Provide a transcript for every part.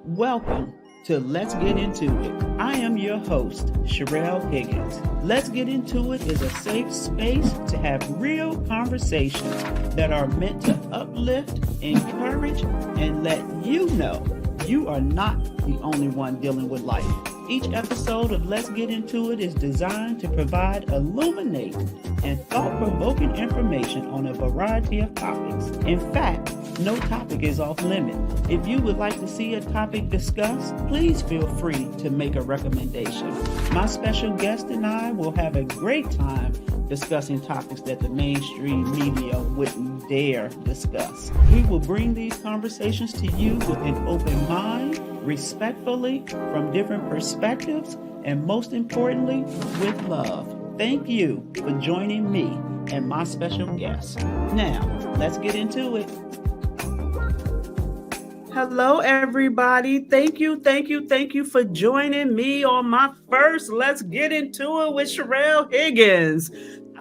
Welcome to Let's Get Into It. I am your host, Sherelle Higgins. Let's Get Into It is a safe space to have real conversations that are meant to uplift, encourage, and let you know you are not the only one dealing with life. Each episode of Let's Get Into It is designed to provide illuminating and thought-provoking information on a variety of topics. In fact, no topic is off limit. If you would like to see a topic discussed, please feel free to make a recommendation. My special guest and I will have a great time discussing topics that the mainstream media wouldn't dare discuss. We will bring these conversations to you with an open mind, respectfully, from different perspectives, and most importantly, with love. Thank you for joining me and my special guest. Now, let's get into it. Hello, everybody. Thank you for joining me on my first Let's Get Into It with Sherelle Higgins.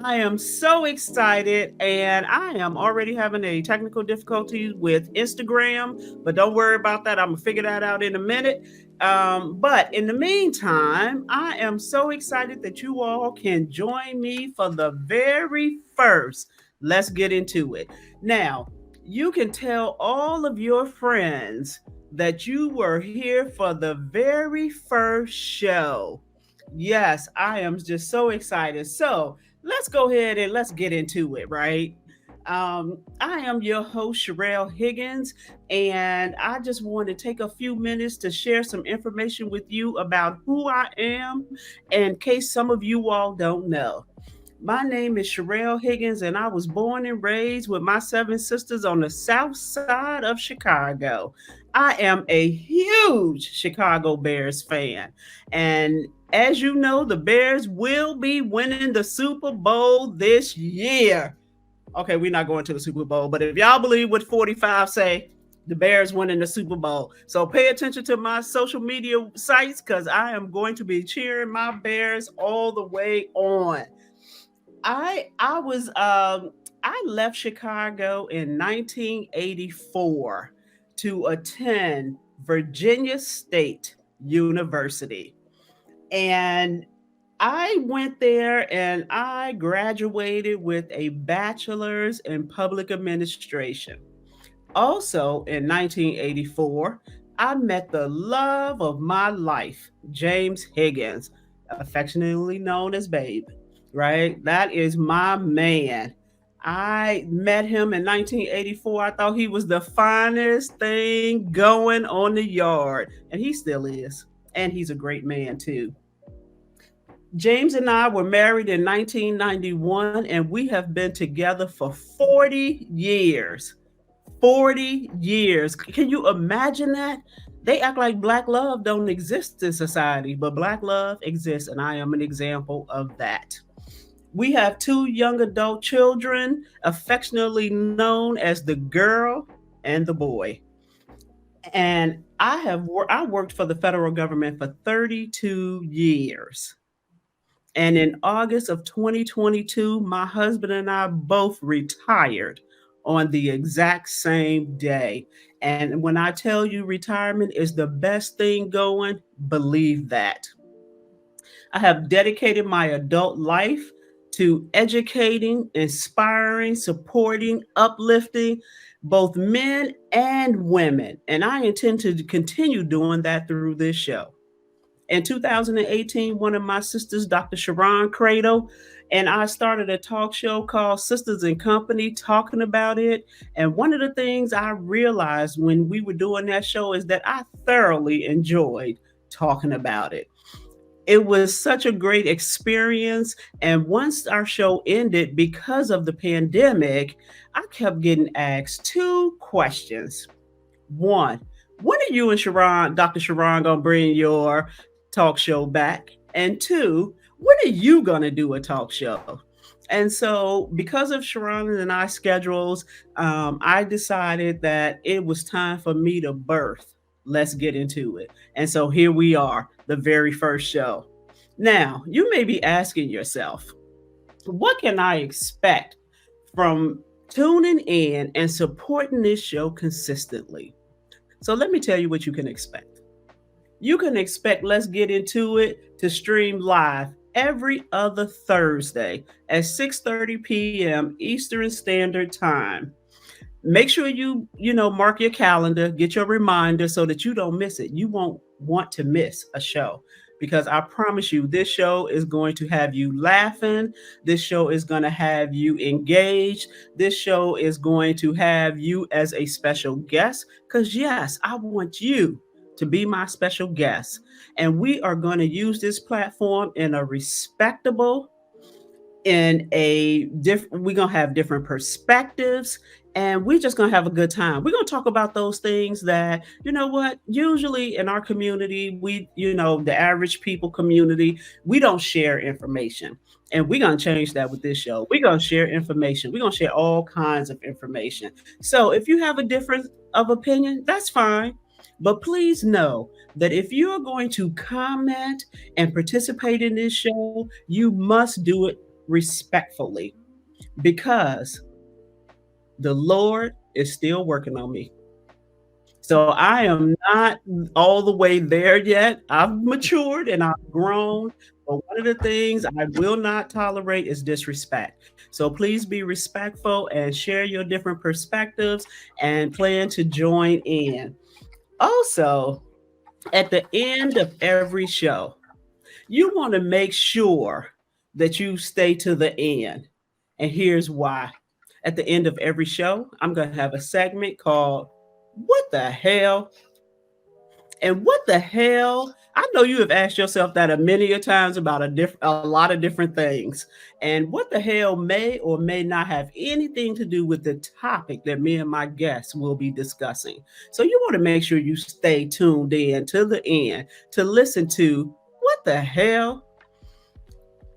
I am so excited, and I am already having a technical difficulty with Instagram, but don't worry about that. I'm going to figure that out in a minute. But in the meantime, I am so excited that you all can join me for the very first Let's Get Into It. Now, you can tell all of your friends that you were here for the very first show. Yes, I am just so excited. So let's go ahead and let's get into it, right? I am your host, Sherelle Higgins, and I just want to take a few minutes to share some information with you about who I am, in case some of you all don't know. My name is Sherelle Higgins, and I was born and raised with my 7 sisters on the south side of Chicago. I am a huge Chicago Bears fan. And as you know, the Bears will be winning the Super Bowl this year. Okay, we're not going to the Super Bowl, but if y'all believe what 45 say, the Bears winning the Super Bowl. So pay attention to my social media sites because I am going to be cheering my Bears all the way on. I left Chicago in 1984 to attend Virginia State University. And I went there and I graduated with a bachelor's in public administration. Also in 1984, I met the love of my life, James Higgins, affectionately known as Babe. Right? That is my man. I met him in 1984. I thought he was the finest thing going on the yard, and he still is. And he's a great man, too. James and I were married in 1991, and we have been together for 40 years. 40 years. Can you imagine that? They act like Black love don't exist in society, but Black love exists, and I am an example of that. We have 2 young adult children, affectionately known as the girl and the boy. And I worked for the federal government for 32 years. And in August of 2022, my husband and I both retired on the exact same day. And when I tell you retirement is the best thing going, believe that. I have dedicated my adult life to educating, inspiring, supporting, uplifting both men and women. And I intend to continue doing that through this show. In 2018, one of my sisters, Dr. Marcia Credle, and I started a talk show called Sisters in Company, talking about it. And one of the things I realized when we were doing that show is that I thoroughly enjoyed talking about it. It was such a great experience. And once our show ended, because of the pandemic, I kept getting asked 2 questions. One, when are you and Dr. Sharon, going to bring your talk show back? And 2, when are you going to do a talk show? And so because of Sharon and I's schedules, I decided that it was time for me to birth. Let's get into it. And so here we are, the very first show. Now, you may be asking yourself, what can I expect from tuning in and supporting this show consistently? So let me tell you what you can expect. You can expect Let's Get Into It to stream live every other Thursday at 6:30 p.m. Eastern Standard Time. Make sure you mark your calendar, get your reminder so that you don't miss it. You won't want to miss a show, because I promise you this show is going to have you laughing. This show is going to have you engaged. This show is going to have you as a special guest, cuz yes, I want you to be my special guest. And we are going to use this platform in a respectable, we're gonna have different perspectives, and we're just gonna have a good time. We're gonna talk about those things that, what, usually in our community, the average people community, we don't share information. And we're gonna change that with this show. We're gonna share information. We're gonna share all kinds of information. So if you have a difference of opinion, that's fine. But please know that if you are going to comment and participate in this show, you must do it respectfully, because the Lord is still working on me. So I am not all the way there yet. I've matured and I've grown. But one of the things I will not tolerate is disrespect. So please be respectful and share your different perspectives and plan to join in. Also, at the end of every show, you want to make sure that you stay to the end. And here's why. At the end of every show, I'm going to have a segment called What the Hell? And what the hell? I know you have asked yourself that a many a times about a lot of different things. And what the hell may or may not have anything to do with the topic that me and my guests will be discussing. So you want to make sure you stay tuned in to the end to listen to what the hell.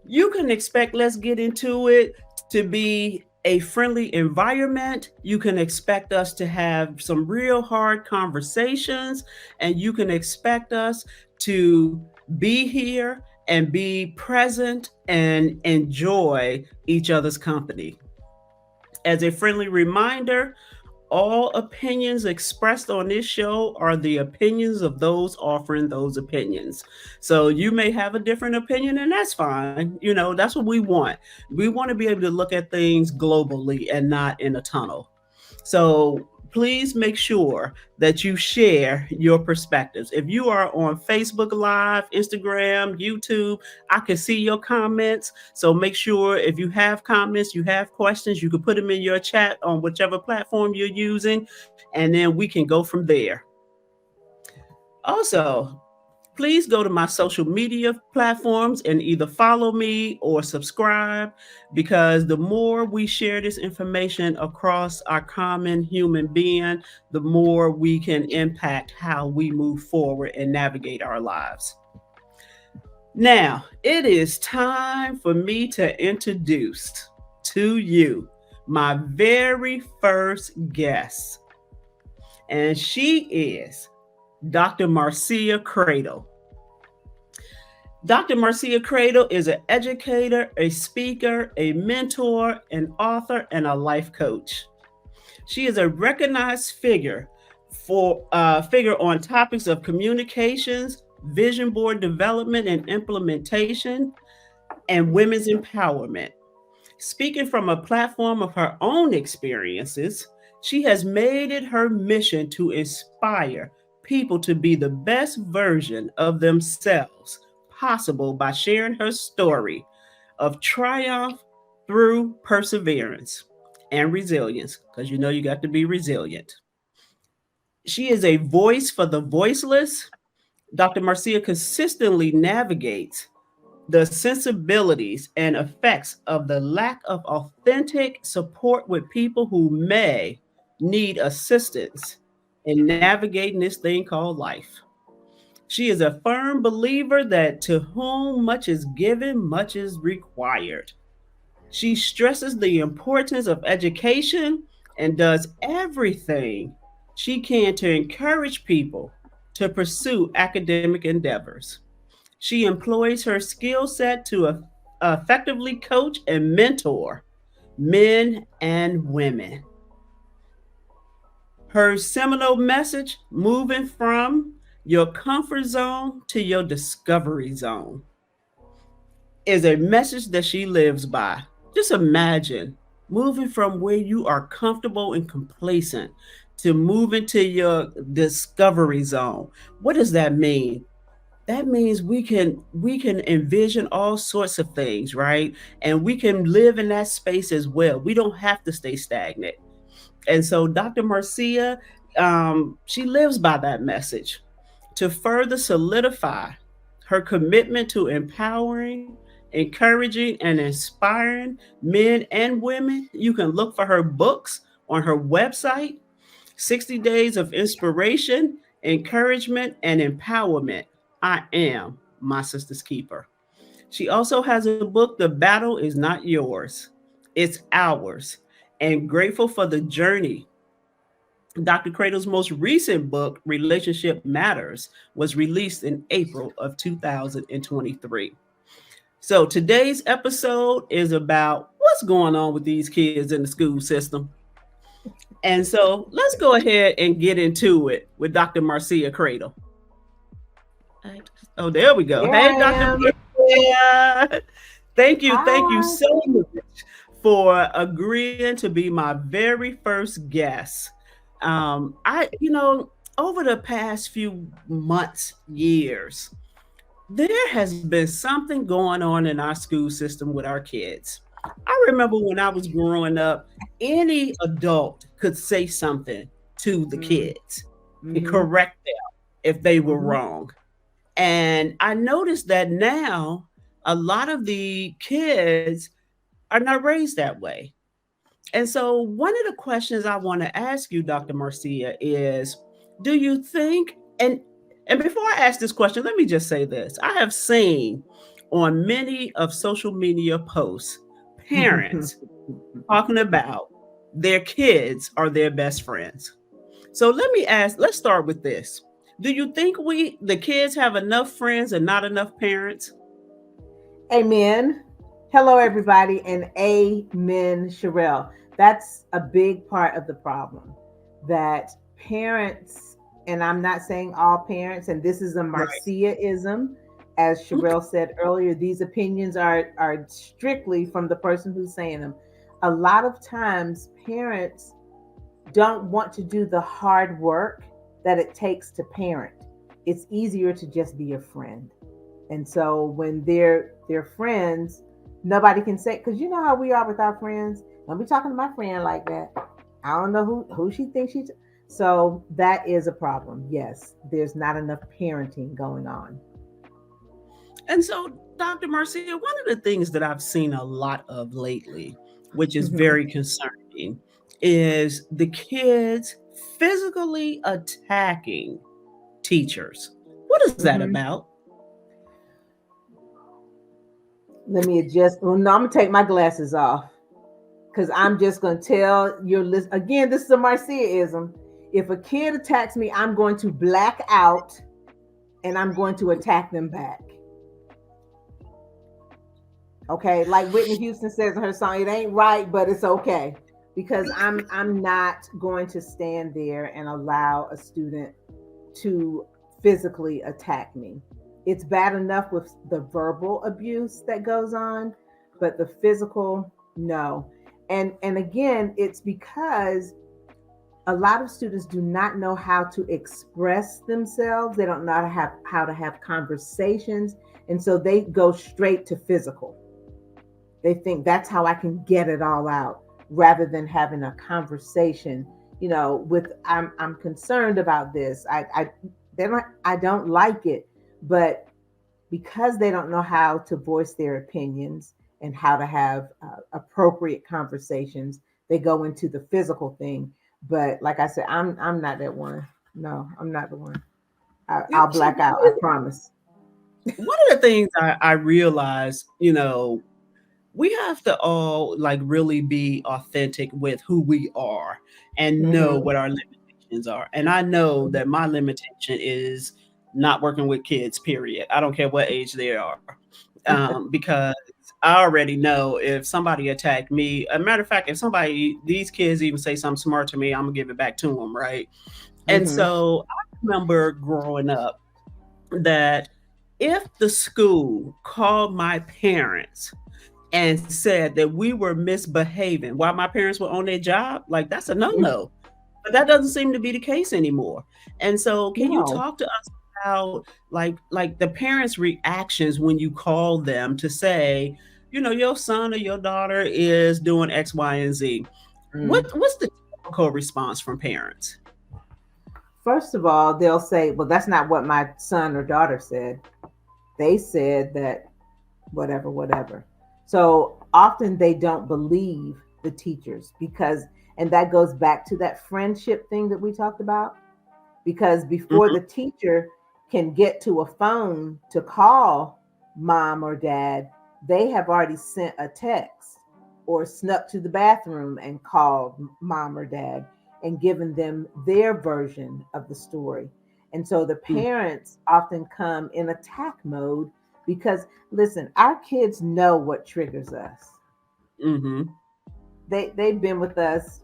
You can expect Let's Get Into It to be a friendly environment. You can expect us to have some real hard conversations, and you can expect us to be here and be present and enjoy each other's company. As a friendly reminder, all opinions expressed on this show are the opinions of those offering those opinions. So you may have a different opinion, and that's fine. That's what we want. We want to be able to look at things globally and not in a tunnel. So please make sure that you share your perspectives. If you are on Facebook Live, Instagram, YouTube, I can see your comments. So make sure if you have comments, you have questions, you can put them in your chat on whichever platform you're using, and then we can go from there. Also, please go to my social media platforms and either follow me or subscribe, because the more we share this information across our common human being, the more we can impact how we move forward and navigate our lives. Now, it is time for me to introduce to you my very first guest, and she is Dr. Marcia Credle. Dr. Marcia Credle is an educator, a speaker, a mentor, an author, and a life coach. She is a recognized figure on topics of communications, vision board development and implementation, and women's empowerment. Speaking from a platform of her own experiences, she has made it her mission to inspire people to be the best version of themselves possible by sharing her story of triumph through perseverance and resilience, because you got to be resilient. She is a voice for the voiceless. Dr. Marcia consistently navigates the sensibilities and effects of the lack of authentic support with people who may need assistance in navigating this thing called life. She is a firm believer that to whom much is given, much is required. She stresses the importance of education and does everything she can to encourage people to pursue academic endeavors. She employs her skill set to effectively coach and mentor men and women. Her seminal message, Moving from Your comfort zone to your discovery zone is a message that she lives by. Just imagine moving from where you are comfortable and complacent to moving to your discovery zone. What does that mean? That means we can envision all sorts of things, right? And we can live in that space as well. We don't have to stay stagnant. And so Dr. Marcia, she lives by that message to further solidify her commitment to empowering, encouraging, and inspiring men and women. You can look for her books on her website: 60 Days of Inspiration, Encouragement, and Empowerment. I am my sister's keeper. She also has a book, The Battle Is Not Yours, It's Ours, and Grateful for the Journey. Dr. Cradle's most recent book, Relationship Matters, was released in April of 2023. So today's episode is about what's going on with these kids in the school system. And so let's go ahead and get into it with Dr. Marcia Cradle. Oh, there we go. There Hey, I Dr. am. Marcia. Thank you Hi. so much for agreeing to be my very first guest. Over the past few months, years, there has been something going on in our school system with our kids. I remember when I was growing up, any adult could say something to the Mm, kids and mhm, correct them if they were mhm, wrong. And I noticed that now a lot of the kids are not raised that way. And so, one of the questions I want to ask you, Dr. Marcia, is do you think, and before I ask this question, let me just say this. I have seen on many of social media posts parents talking about their kids are their best friends. So let's start with this. Do you think the kids have enough friends and not enough parents? Amen. Hello, everybody, and amen, Sherelle. That's a big part of the problem that parents, and I'm not saying all parents, and this is a Right. Marciaism. As Okay. Sherelle said earlier, these opinions are strictly from the person who's saying them. A lot of times, parents don't want to do the hard work that it takes to parent. It's easier to just be a friend. And so when they're friends, nobody can say, because you know how we are with our friends. Don't be talking to my friend like that. I don't know who she thinks she's. So that is a problem. Yes, there's not enough parenting going on. And so, Dr. Marcia, one of the things that I've seen a lot of lately, which is Hmm. very concerning, is the kids physically attacking teachers. What is that Hmm. about? Let me adjust. Well, no, I'm gonna take my glasses off because I'm just gonna tell your list again. This is a Marciaism. If a kid attacks me, I'm going to black out and I'm going to attack them back. Okay, like Whitney Houston says in her song, it ain't right, but it's okay. Because I'm not going to stand there and allow a student to physically attack me. It's bad enough with the verbal abuse that goes on, but the physical, no. And again, it's because a lot of students do not know how to express themselves. They don't know how to have conversations, and so they go straight to physical. They think that's how I can get it all out rather than having a conversation, with I'm concerned about this. I don't like it, but because they don't know how to voice their opinions and how to have appropriate conversations, they go into the physical thing. But like I said, I'm not that one. No, I'm not the one. I'll So, black out. I promise. one of the things I realize, we have to all like really be authentic with who we are and know Hmm. what our limitations are. And I know that my limitation is not working with kids, period. I don't care what age they are. Because I already know if somebody attacked me, a matter of fact, if these kids even say something smart to me, I'm gonna give it back to them, right? And Hmm. so remember growing up that if the school called my parents and said that we were misbehaving while my parents were on their job, like that's a no-no. But that doesn't seem to be the case anymore. And so can you No. talk to us about like the parents' reactions when you call them to say, your son or your daughter is doing X, Y, and Z? Mm. What's the typical response from parents? First of all, they'll say, well, that's not what my son or daughter said. They said that whatever, whatever. So often they don't believe the teachers because, and that goes back to that friendship thing that we talked about. Because before Mhm. the teacher can get to a phone to call mom or dad, they have already sent a text or snuck to the bathroom and called mom or dad and given them their version of the story. And so the Mm. parents often come in attack mode because, listen, our kids know what triggers us. Mhm. They've been with us,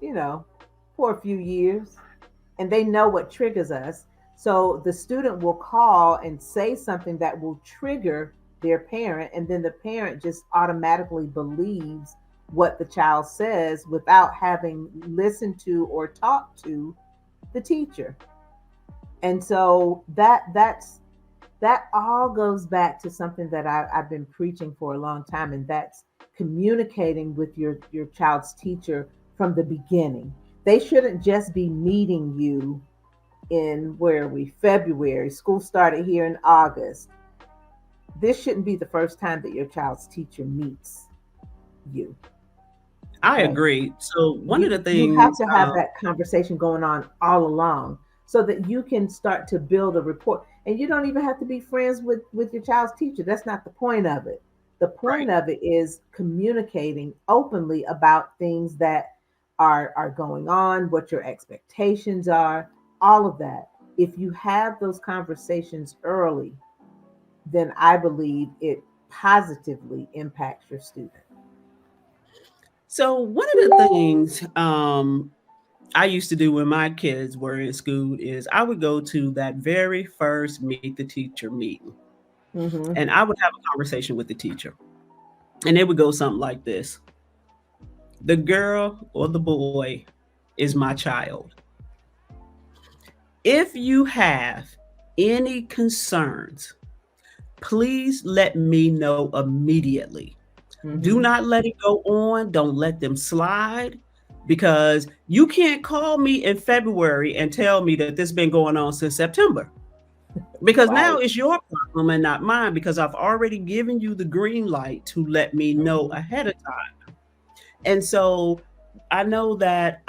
for a few years, and they know what triggers us. So the student will call and say something that will trigger their parent, and then the parent just automatically believes what the child says without having listened to or talked to the teacher. And so that all goes back to something that I've been preaching for a long time, and that's communicating with your child's teacher from the beginning. They shouldn't just be meeting you in, where are we, February. School started here in August. This shouldn't be the first time that your child's teacher meets you. I Okay. agree. So one of the You have things, to have that conversation going on all along so that you can start to build a rapport. And you don't even have to be friends with your child's teacher. That's not the point of it. The right. point of it is communicating openly about things that are going on, what your expectations are, all of that. If you have those conversations early, then I believe it positively impacts your student. So one of the things I used to do when my kids were in school is I would go to that very first meet the teacher meeting, Mm-hmm. and I would have a conversation with the teacher, and it would go something like this: the girl or the boy is my child. If you have any concerns, please let me know immediately. Do Mm-hmm. not let it go on. Don't let them slide, because you can't call me in February and tell me that this has been going on since September, because now Right. it's your problem and not mine, because I've already given you the green light to let me know Mm-hmm. ahead of time. And so I know that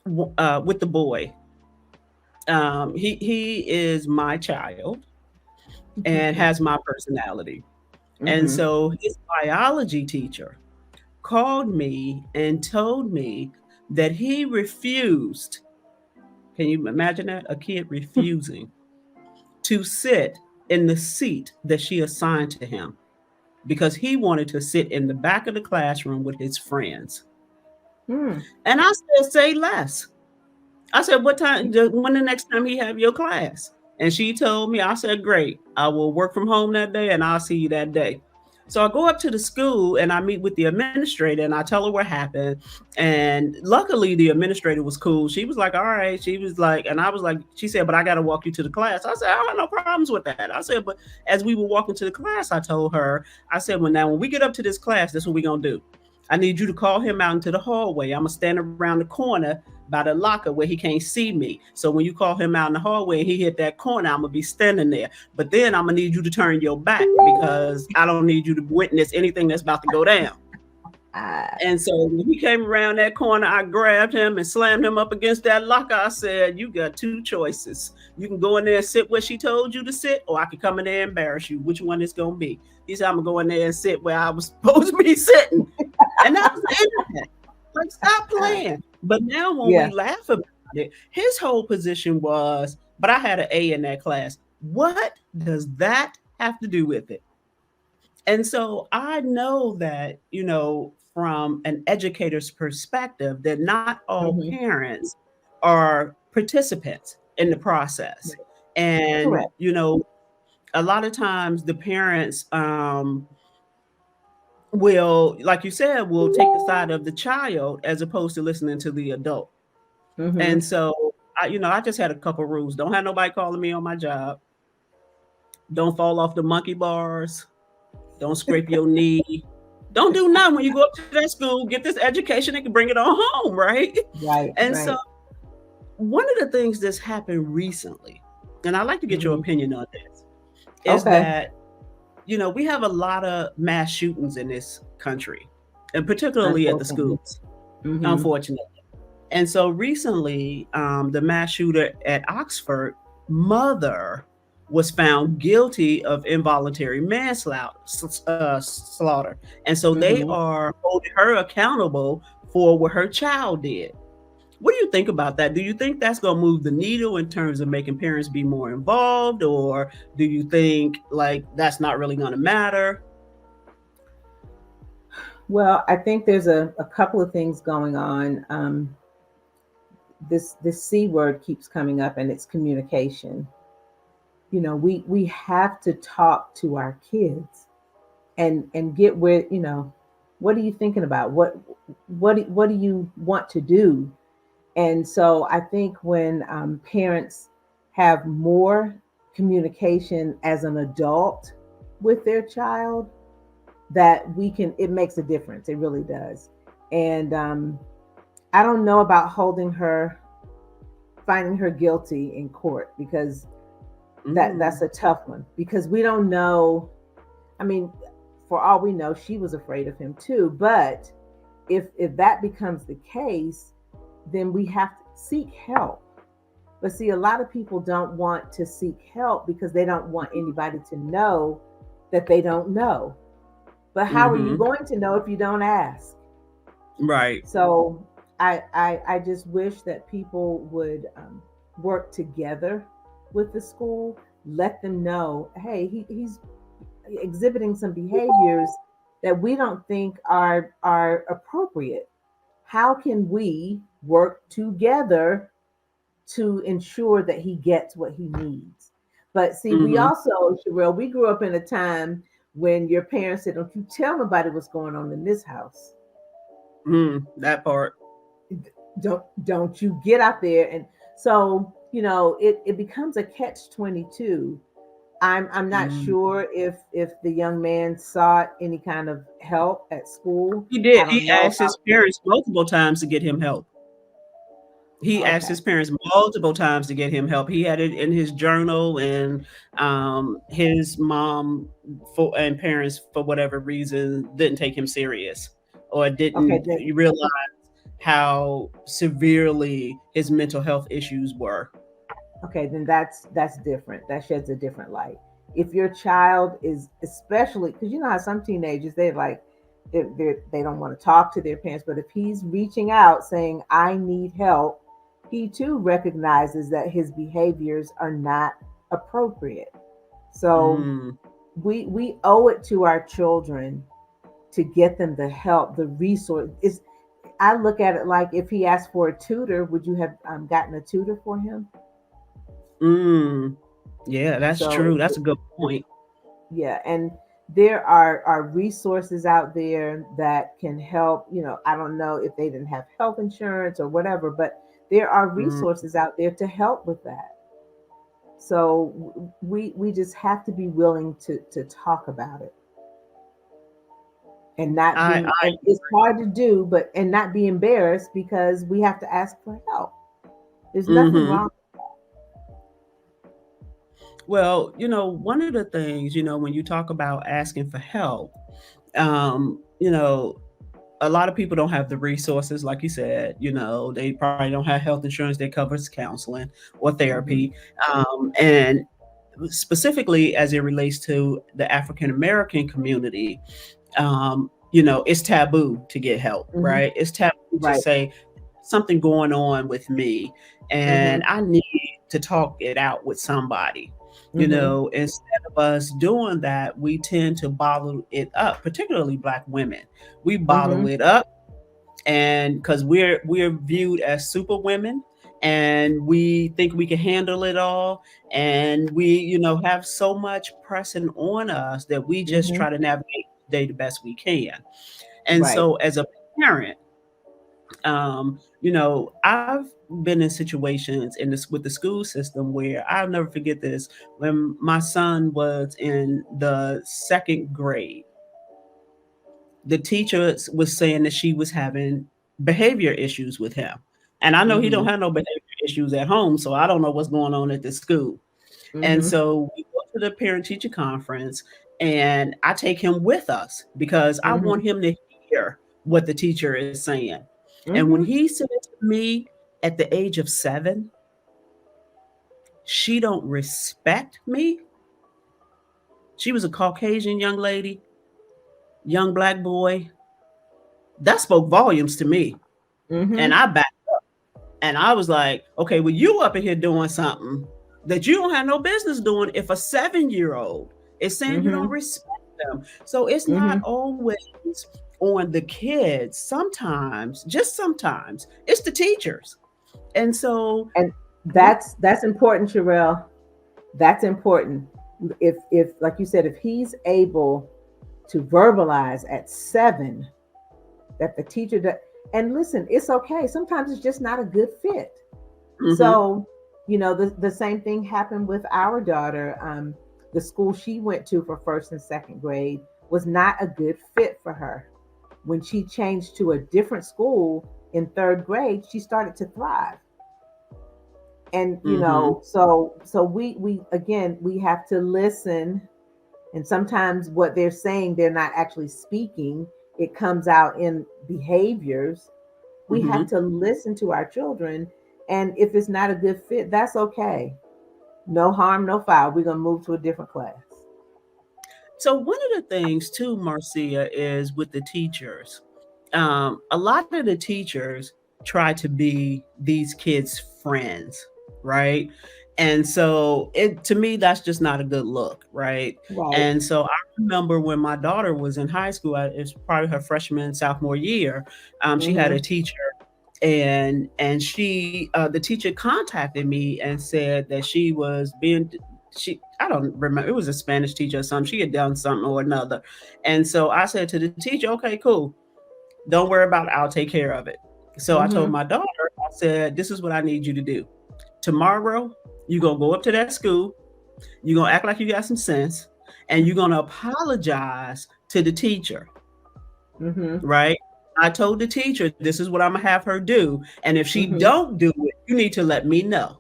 with the boy, he is my child and has my personality. And Mm-hmm. so his biology teacher called me and told me that he refused. Can you imagine that? A kid refusing to sit in the seat that she assigned to him because he wanted to sit in the back of the classroom with his friends. Mm. And I said, say less. I said, what time, when the next time he have your class? And she told me, I said, great. I will work from home that day and I'll see you that day. So I go up to the school and I meet with the administrator and I tell her what happened. And luckily the administrator was cool. She was like, all right. She was like, and I was like, she said, but I got to walk you to the class. I said, I don't have no problems with that. I said, but as we were walking to the class, I told her, I said, well, now when we get up to this class, this is what we're going to do. I need you to call him out into the hallway. I'm going to stand around the corner by the locker where he can't see me. So when you call him out in the hallway and he hit that corner, I'm gonna be standing there. But then I'm gonna need you to turn your back because I don't need you to witness anything that's about to go down. Ah. And so when he came around that corner, I grabbed him and slammed him up against that locker. I said, you got two choices. You can go in there and sit where she told you to sit, or I can come in there and embarrass you. Which one is gonna be? He said, I'm gonna go in there and sit where I was supposed to be sitting. And that was the end of it. Like, stop playing. But now when we Yeah. laugh about it, his whole position was, but I had an A in that class. What does that have to do with it? And so I know that, from an educator's perspective, that not all Mm-hmm. parents are participants. in the process. Right. And, Correct. a lot of times the parents will, like you said, will take the side of the child as opposed to listening to the adult. And Mm-hmm. so, I just had a couple rules. Don't have nobody calling me on my job. Don't fall off the monkey bars. Don't scrape your knee. Don't do nothing when you go up to that school. Get this education and can bring it on home, right? Right. And so, Right. one of the things that's happened recently, and I'd like to get your Mm-hmm. opinion on this, is Okay. that, we have a lot of mass shootings in this country, and particularly at the Unfortunately. schools, Mm-hmm. unfortunately. And so recently, the mass shooter at Oxford mother was found guilty of involuntary manslaughter. Slaughter. And so they Mm-hmm. are holding her accountable for what her child did. What do you think about that? Do you think that's going to move the needle in terms of making parents be more involved, or do you think like that's not really going to matter? Well, I think there's a couple of things going on. This C word keeps coming up, and it's communication. We have to talk to our kids and get where, what are you thinking about? What do you want to do? And so I think when parents have more communication as an adult with their child, that we can, it makes a difference. It really does. And I don't know about holding her, finding her guilty in court, because that's Mm, a tough one, because we don't know. I mean, for all we know, she was afraid of him too. But if that becomes the case, then we have to seek help. But see, a lot of people don't want to seek help because they don't want anybody to know that they don't know. But how are you mm-hmm. going to know if you don't ask? Right. So I just wish that people would work together with the school, let them know, hey, he's exhibiting some behaviors that we don't think are appropriate. How can we work together to ensure that he gets what he needs? But see, we Mm-hmm. also, Sherelle, we grew up in a time when your parents said, don't you tell nobody what's going on in this house. That part. Don't you get out there. And so, it becomes a catch 22. I'm not Mm. sure if the young man sought any kind of help at school. He did. I don't He know asked his about. parents multiple times to get him help. He asked Okay. his parents multiple times to get him help. He had it in his journal, and his mom and parents, for whatever reason, didn't take him serious or Okay, didn't then realize how severely his mental health issues were. okay, then that's different. That sheds a different light. If your child is, especially because you know how some teenagers, they're like, they don't want to talk to their parents, but if he's reaching out saying I need help, he too recognizes that his behaviors are not appropriate. So Mm. we owe it to our children to get them the help, the resource. Is I look at it like, if he asked for a tutor, would you have gotten a tutor for him? Mm. Yeah, that's So true. That's a good point. yeah, and there are resources out there that can help. I don't know if they didn't have health insurance or whatever, but there are Mm. resources out there to help with that. So we just have to be willing to talk about it, and not be, I and it's hard to do, but and not be embarrassed because we have to ask for help. There's nothing mm-hmm. wrong. Well, one of the things, when you talk about asking for help, um, you know, a lot of people don't have the resources, like you said. They probably don't have health insurance that covers counseling or Hmm. therapy. And specifically as it relates to the African American community, it's taboo to get help, Hmm. right? It's taboo to Right. say something going on with me and Hmm. I need to talk it out with somebody. Hmm. Instead of us doing that, we tend to bottle it up, particularly Black women. We bottle Hmm. it up, and because we're viewed as super women, and we think we can handle it all, and we, have so much pressing on us that we just Mm-hmm. try to navigate the day the best we can. And Right. so as a parent, I've been in situations in this with the school system where I'll never forget this. When my son was in the second grade, the teacher was saying that she was having behavior issues with him. And I know he don't Mm-hmm. have no behavior issues at home, so I don't know what's going on at the school. And Mm-hmm. so we go to the parent teacher conference, and I take him with us because I Mm-hmm. want him to hear what the teacher is saying. And when Mm-hmm. he said to me at the age of 7, she don't respect me. She was a Caucasian young lady, young black boy. That spoke volumes to me. And Mm-hmm. I backed up. And I was like, okay, well, you up in here doing something that you don't have no business doing if a 7-year-old is saying you don't Mm-hmm. respect them. So it's not Mm-hmm. always on the kids. Sometimes, just sometimes, it's the teachers. And so, And one, that's important, Sherelle. That's important. If like you said, if he's able to verbalize at 7 that the teacher does, and listen, it's okay. Sometimes it's just not a good fit. mm-hmm, So, the same thing happened with our daughter. The school she went to for first and second grade was not a good fit for her. When she changed to a different school in third grade, she started to thrive. And mm-hmm. so we again, we have to listen, and sometimes what they're saying, they're not actually speaking. It comes out in behaviors. We Mm-hmm. have to listen to our children, and if it's not a good fit, that's okay. No harm, no foul. We're gonna move to a different class. So one of the things too, Marcia, is with the teachers. A lot of the teachers try to be these kids' friends, right? And so it to me that's just not a good look, right? Right. And so I remember when my daughter was in high school, it's probably her freshman sophomore year. She had a Mm-hmm. teacher, and the teacher contacted me and said that she was being she I don't remember, it was a Spanish teacher or something. She had done something or another. And so I said to the teacher, okay, cool. Don't worry about it. I'll take care of it. So I told Mm-hmm. my daughter, I said, this is what I need you to do. Tomorrow, you're going to go up to that school. You're going to act like you got some sense. And you're going to apologize to the teacher, Mm-hmm. right? I told the teacher, this is what I'm going to have her do. And if she Mm-hmm. don't do it, you need to let me know.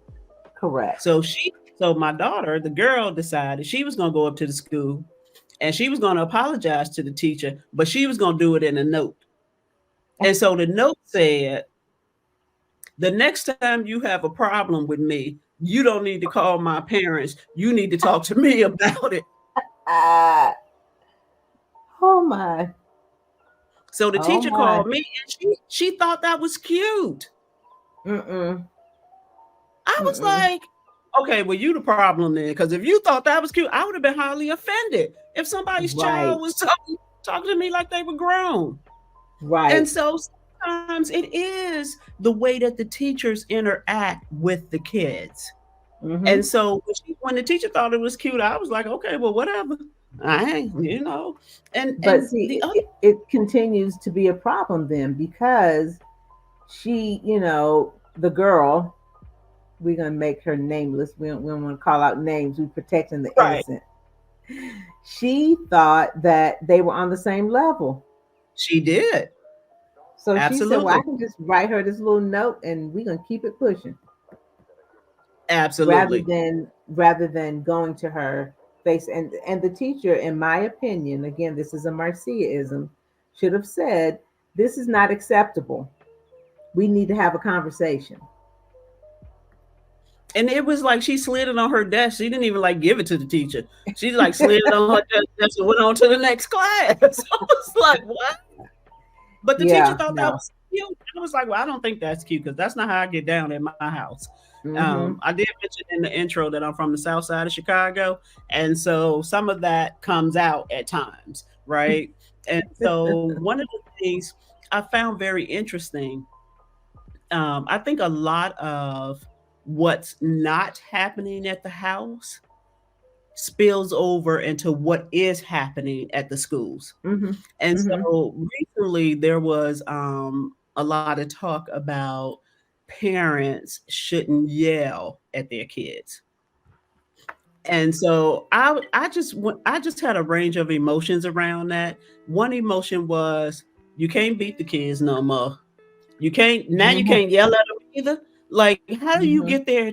Correct. So my daughter, the girl, decided she was going to go up to the school and she was going to apologize to the teacher, but she was going to do it in a note. And so the note said, the next time you have a problem with me, you don't need to call my parents. You need to talk to me about it. Ah, oh my. So the Oh teacher my. called me, and she thought that was cute. Mm-mm. I was Mm-mm. like, okay, well, you the problem then. Because if you thought that was cute, I would have been highly offended if somebody's child Right. was talking to me like they were grown. And Right. so sometimes it is the way that the teachers interact with the kids. Mm-hmm. And so when the teacher thought it was cute, I was like, okay, well, whatever. I ain't, But and see, the other it continues to be a problem then, because she, the girl, we're gonna make her nameless. We don't want to call out names. We're protecting the right, innocent. She thought that they were on the same level. she did. So she said, well, I Absolutely. can just write her this little note and we're gonna keep it pushing, rather Absolutely. than rather than going to her face. And the teacher, in my opinion, again, this is a Marciaism, should have said, this is not acceptable. We need to have a conversation. And it was like she slid it on her desk. She didn't even like give it to the teacher. She like slid it on her desk and went on to the next class. I was like, what? But the teacher Yeah, thought that no. was cute. I was like, well, I don't think that's cute because that's not how I get down in my house. Mm-hmm. I did mention in the intro that I'm from the south side of Chicago. And so some of that comes out at times, right? And so one of the things I found very interesting I think a lot of what's not happening at the house spills over into what is happening at the schools. Mhm. And Mhm. so recently there was a lot of talk about parents shouldn't yell at their kids. And so I just had a range of emotions around that. One emotion was you can't beat the kids no more. You Mhm. can't yell at them either. Like, how do you get Mhm. there?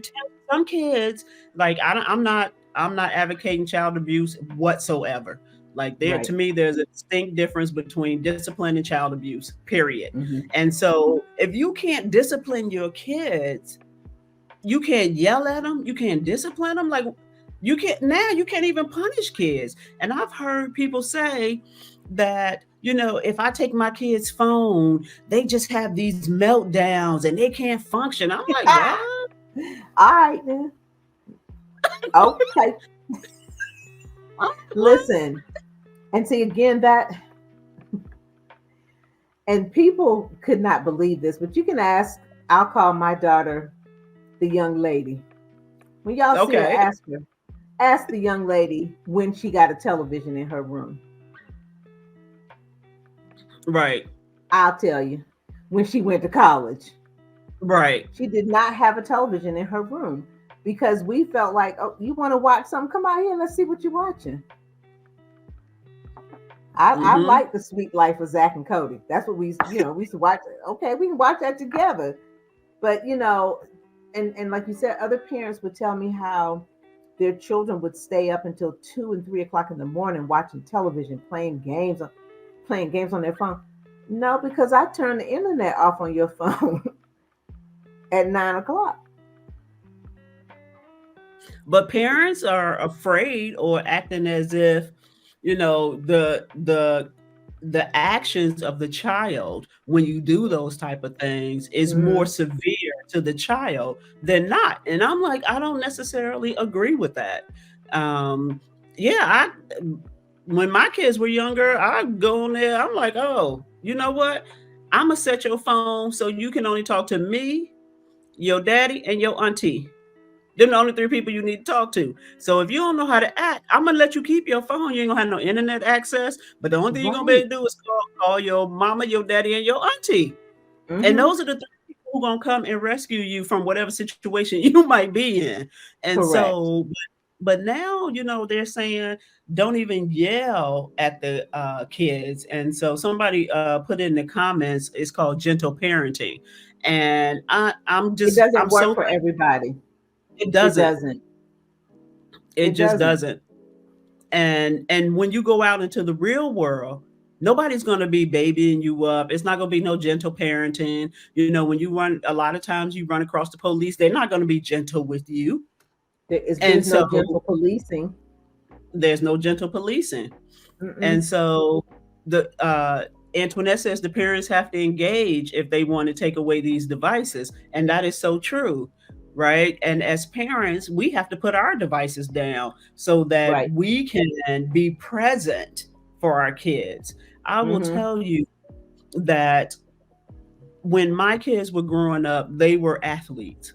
Some kids, like I'm not advocating child abuse whatsoever. Like there to Right. me, there's a distinct difference between discipline and child abuse. Period. Mhm. And so if you can't discipline your kids, you can't yell at them, you can't discipline them. Like you can't even punish kids. And I've heard people say that, if I take my kid's phone, they just have these meltdowns and they can't function. I'm like, what? All right then. Okay. I'm like, Listen, and see again that, and people could not believe this, but you can ask. I'll call my daughter the young lady. When y'all see her, okay, ask her. Ask the young lady when she got a television in her room. right, I'll tell you. When she went to college, right. she did not have a television in her room because we felt like, oh, you want to watch something? Come out here, let's see what you're watching. I Mm-hmm. like the Sweet Life of Zach and Cody. That's what we used to watch. Okay, we can watch that together. But and like you said, other parents would tell me how their children would stay up until 2 and 3 o'clock in the morning watching television, playing games on their phone. No, because I turned the internet off on your phone at 9 o'clock. But parents are afraid or acting as if, the actions of the child when you do those type of things is more Hmm. severe to the child than not. And I'm like, I don't necessarily agree with that. Um, yeah, when my kids were younger, I'd go on there. I'm like, oh, you know what? I'm gonna set your phone so you can only talk to me, your daddy, and your auntie. Them the only three people you need to talk to. So if you don't know how to act, I'm gonna let you keep your phone. You ain't gonna have no internet access. But the only thing you're gonna be Right. able to do is call your mama, your daddy, and your auntie. And Hmm. those are the three people who gonna come and rescue you from whatever situation you might be in. And Correct. so, but now they're saying don't even yell at the kids. And so somebody put in the comments, it's called gentle parenting, and It doesn't I'm work so for everybody. it It doesn't. doesn't. It It just doesn't. doesn't. And when you go out into the real world, nobody's going to be babying you up. It's not going to be no gentle parenting. When you run, a lot of times you run across the police, they're not going to be gentle with you. And There's no so gentle policing. there's no gentle policing. And Mm-mm. so the Antoinette says the parents have to engage if they want to take away these devices, and that is so true, right? And as parents, we have to put our devices down so that Right. we can be present for our kids. I will Mm-hmm. tell you that when my kids were growing up, they were athletes,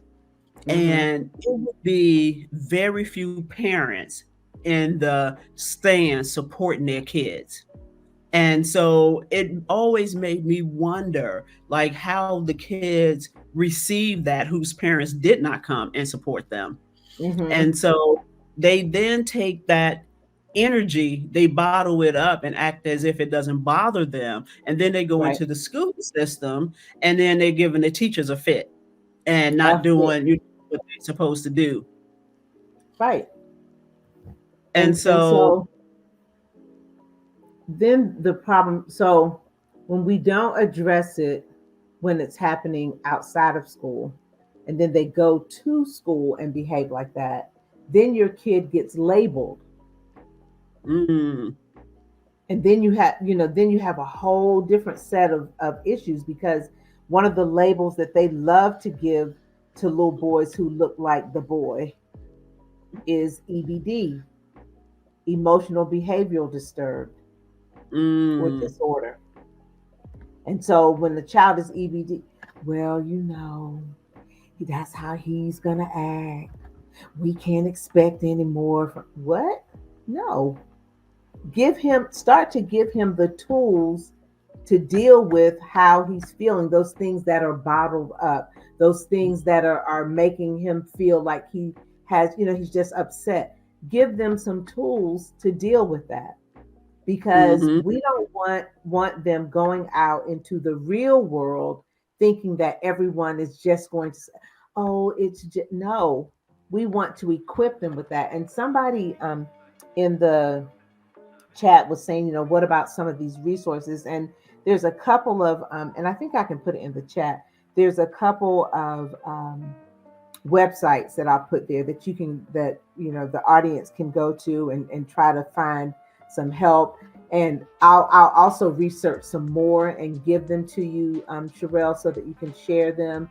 Mm-hmm. and it would be very few parents in the stands supporting their kids. And so it always made me wonder, like, how the kids receive that whose parents did not come and support them. Mm-hmm. And so they then take that energy, they bottle it up and act as if it doesn't bother them. And then they go Right. into the school system, and then they're giving the teachers a fit and not Fit. doing what they're supposed to do. Right. And And so, so then the problem, so when we don't address it when it's happening outside of school, and then they go to school and behave like that, then your kid gets labeled. mm, And then you have a whole different set of issues because one of the labels that they love to give to little boys who look like the boy is EBD, emotional behavioral disturbed or mm, disorder. And so when the child is EBD, Well, that's how he's gonna act. We can't expect any more from what? No. Start to give him the tools to deal with how he's feeling, those things that are bottled up, those things that are making him feel like he's just upset. Give them some tools to deal with that, because Mm-hmm. we don't want them going out into the real world thinking that everyone is just going to say, oh, it's just no. We want to equip them with that. And somebody in the chat was saying, what about some of these resources? And there's a couple of, and I think I can put it in the chat. There's a couple of websites that I'll put there that the audience can go to and try to find some help. And I'll also research some more and give them to you, Sherelle, so that you can share them.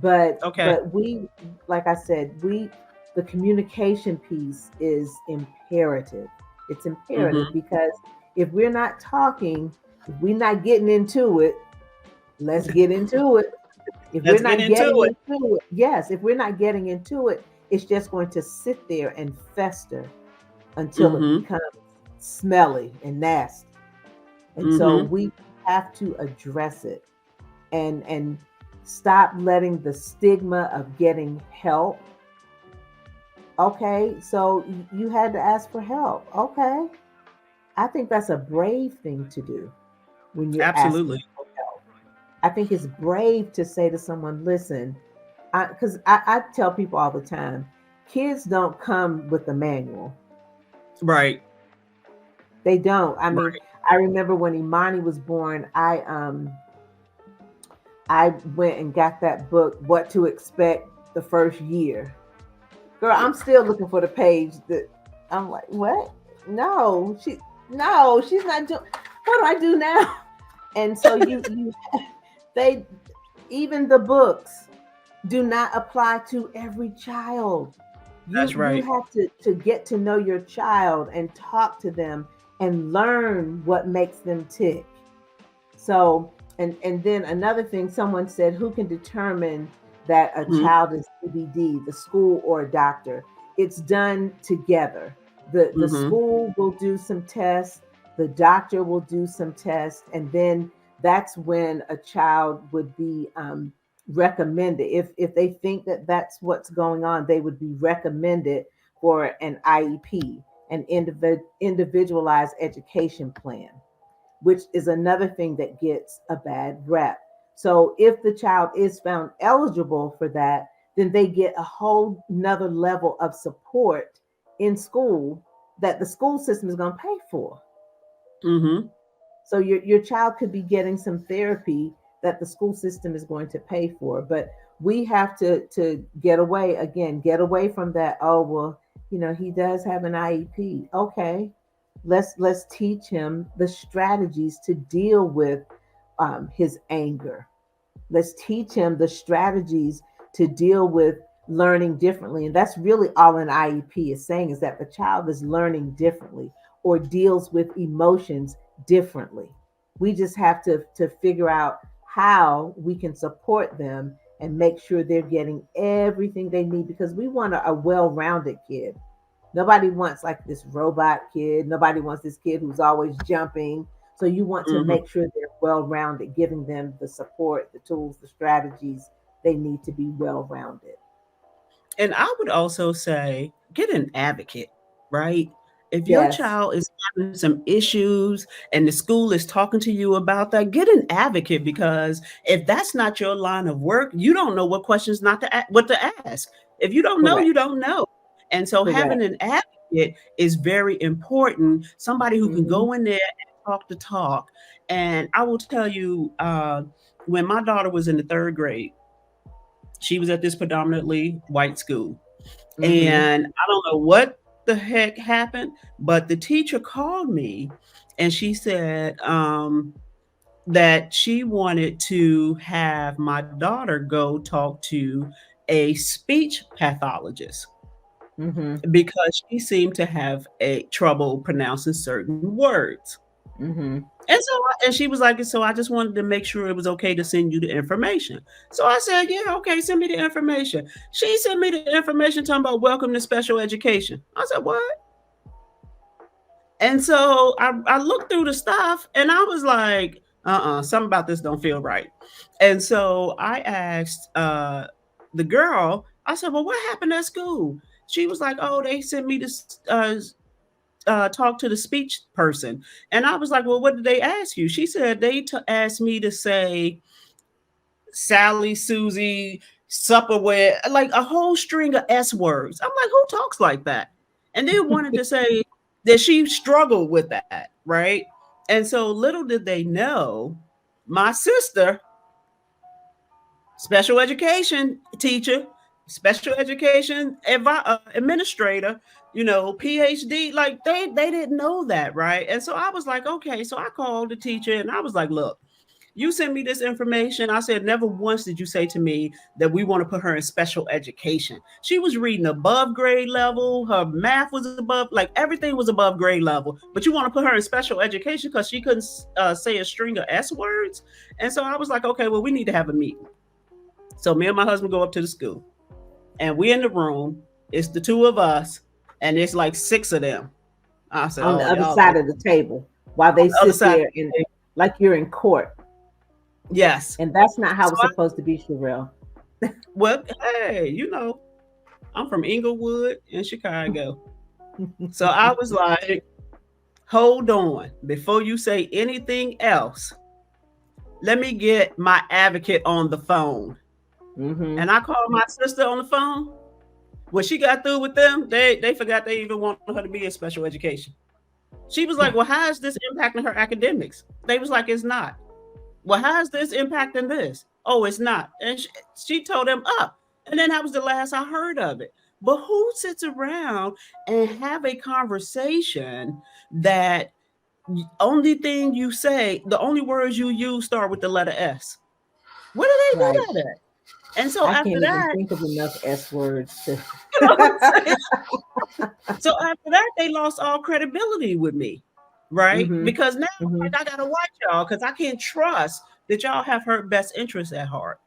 Okay. But we, like I said, the communication piece is imperative. It's imperative Mm-hmm. because if we're not talking, if we're not getting into it, let's get into it. If we're Let's get not into getting it. into it, yes, if we're not getting into it, it's just going to sit there and fester until it Mm-hmm. becomes smelly and nasty. And so Mm-hmm. we have to address it and stop letting the stigma of getting help. Okay, so you had to ask for help. Okay, I think that's a brave thing to do when you're asking Absolutely. for help. I think it's brave to say to someone, listen, I tell people all the time, kids don't come with a manual. Right. They don't. I mean, Right. I remember when Imani was born, I went and got that book, What to Expect the First Year. Girl, I'm still looking for the page that I'm like, what? No, she's not doing. What do I do now? And so they even the books do not apply to every child. That's You right. have to get to know your child and talk to them and learn what makes them tick. So, and then another thing, someone said, who can determine that a Mm-hmm. child is CBD, the school or a doctor? It's done together. The Mm-hmm. school will do some tests, the doctor will do some tests, and then that's when a child would be recommended. If they think that that's what's going on, they would be recommended for an IEP, an individualized education plan, which is another thing that gets a bad rep. So if the child is found eligible for that, then they get a whole nother level of support in school that the school system is going to pay for. Mm-hmm. So your child could be getting some therapy that the school system is going to pay for. But we have to get away from that. Oh well, he does have an IEP. Okay, let's teach him the strategies to deal with his anger. Let's teach him the strategies to deal with learning differently. And that's really all an IEP is saying, is that the child is learning differently or deals with emotions differently. We just have to figure out how we can support them and make sure they're getting everything they need, because we want a well-rounded kid. Nobody wants like this robot kid. Nobody wants this kid who's always jumping. So you want to Mm-hmm. make sure they're well rounded, giving them the support, the tools, the strategies they need to be well rounded. And I would also say get an advocate, right? If your Yes, child is having some issues and the school is talking to you about that, get an advocate, because if that's not your line of work, you don't know what questions not to what to ask. If you don't know, correct, you don't know. And so having correct. an advocate is very important. Somebody who can Hmm. go in there and talk the talk. And I will tell you, when my daughter was in the third grade, she was at this predominantly white school, Hmm. and I don't know what the heck happened, but the teacher called me and she said that she wanted to have my daughter go talk to a speech pathologist Hmm. because she seemed to have a trouble pronouncing certain words. Mm-hmm. And she was like, so I just wanted to make sure it was okay to send you the information. So I said, yeah, okay, send me the information. She sent me the information talking about welcome to special education. I said, what? And so I looked through the stuff and I was like, something about this don't feel right. And so I asked the girl, I said, well, what happened at school? She was like, oh, they sent me to talk to the speech person. And I was like, well, what did they ask you? She said they asked me to say Sally, Susie, Supperware, like a whole string of S words. I'm like, who talks like that? And they wanted to say that she struggled with that, right? And so little did they know, my sister, special education teacher, special education administrator, PhD, like they didn't know that, right? And so I was like, okay. So I called the teacher and I was like, look, you sent me this information. I said, never once did you say to me that we want to put her in special education. She was reading above grade level. Her math was above, like everything was above grade level. But you want to put her in special education because she couldn't say a string of S words. And so I was like, okay, well, we need to have a meeting. So me and my husband go up to the school and we in the room. It's the two of us and it's like six of them. I said, On the oh, other y'all side of the table while on they the other sit side. there and like you're in court. Yes. And that's not how So it's supposed to be, Sherelle. well, hey, I'm from Inglewood in Chicago. So I was like, hold on. Before you say anything else, let me get my advocate on the phone. Mm-hmm. And I called my sister on the phone. When she got through with them, they forgot they even wanted her to be in special education. She was like, well, how is this impacting her academics? They was like, it's not. Well, how is this impacting this? Oh, it's not. And she told them up. And then that was the last I heard of it. But who sits around and have a conversation that only thing you say, the only words you use start with the letter S? Where do they Right. do that at? And so I after can't even that, think of enough S words to. you know what I'm saying? So after that, they lost all credibility with me, right? Mm-hmm. Because now Mm-hmm. like, I gotta watch y'all because I can't trust that y'all have her best interests at heart.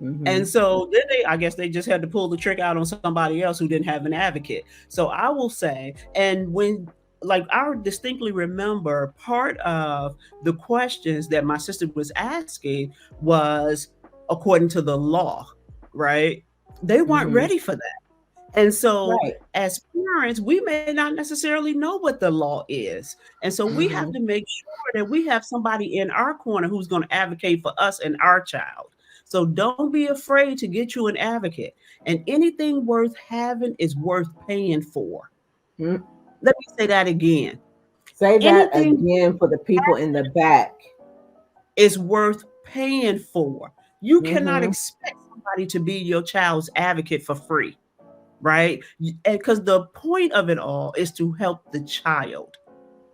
Mm-hmm. And so then I guess they just had to pull the trick out on somebody else who didn't have an advocate. So I will say, and when like I distinctly remember part of the questions that my sister was asking was according to the law, right? They weren't Mm-hmm. ready for that. And so, Right. as parents, we may not necessarily know what the law is. And so, we have Mm-hmm. to make sure that we have somebody in our corner who's going to advocate for us and our child. So, don't be afraid to get you an advocate. And anything worth having is worth paying for. Mm. Let me say that again. Say that Anything again for the people in the back. is worth paying for. You cannot Mm-hmm. expect somebody to be your child's advocate for free, right? Because the point of it all is to help the child.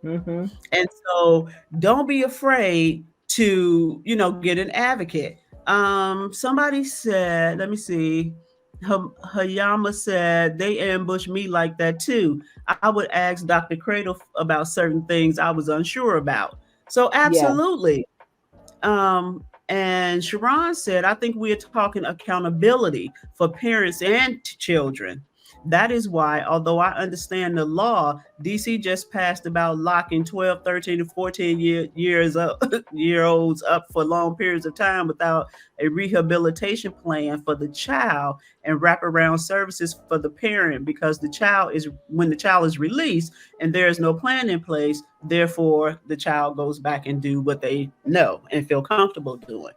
Mm-hmm. And so don't be afraid to, get an advocate. Somebody said, let me see. Hayama said they ambushed me like that too. I would ask Dr. Cradle about certain things I was unsure about. So Yeah. absolutely. And Sharon said, I think we are talking accountability for parents and children. That is why, although I understand the law, DC just passed about locking 12, 13, and 14 years up, year olds up for long periods of time without a rehabilitation plan for the child and wraparound services for the parent because when the child is released and there is no plan in place, therefore the child goes back and do what they know and feel comfortable doing.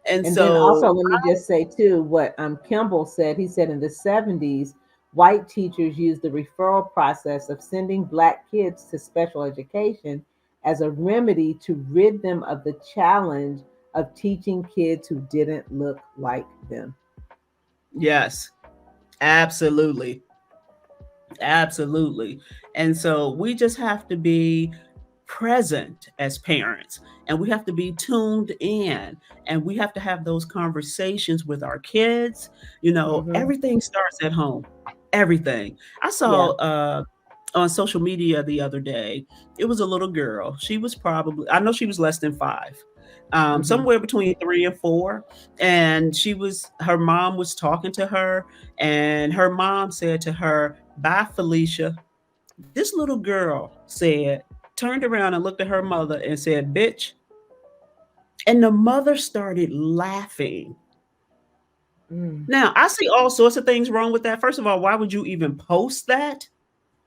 And And then so, also, let me just say too what Kimball said. He said in the 70s, white teachers used the referral process of sending black kids to special education as a remedy to rid them of the challenge of teaching kids who didn't look like them. yes, absolutely. Absolutely. And so we just have to be present as parents and we have to be tuned in and we have to have those conversations with our kids. Hmm. Everything starts at home. Everything. I saw Yeah. on social media the other day. It was a little girl. She was probably, I know she was less than 5, Hmm. somewhere between 3 and 4. And her mom was talking to her, and her mom said to her, "Bye, Felicia." This little girl said, turned around and looked at her mother and said, "Bitch." And the mother started laughing. Mm. Now, I see all sorts of things wrong with that. First of all, why would you even post that?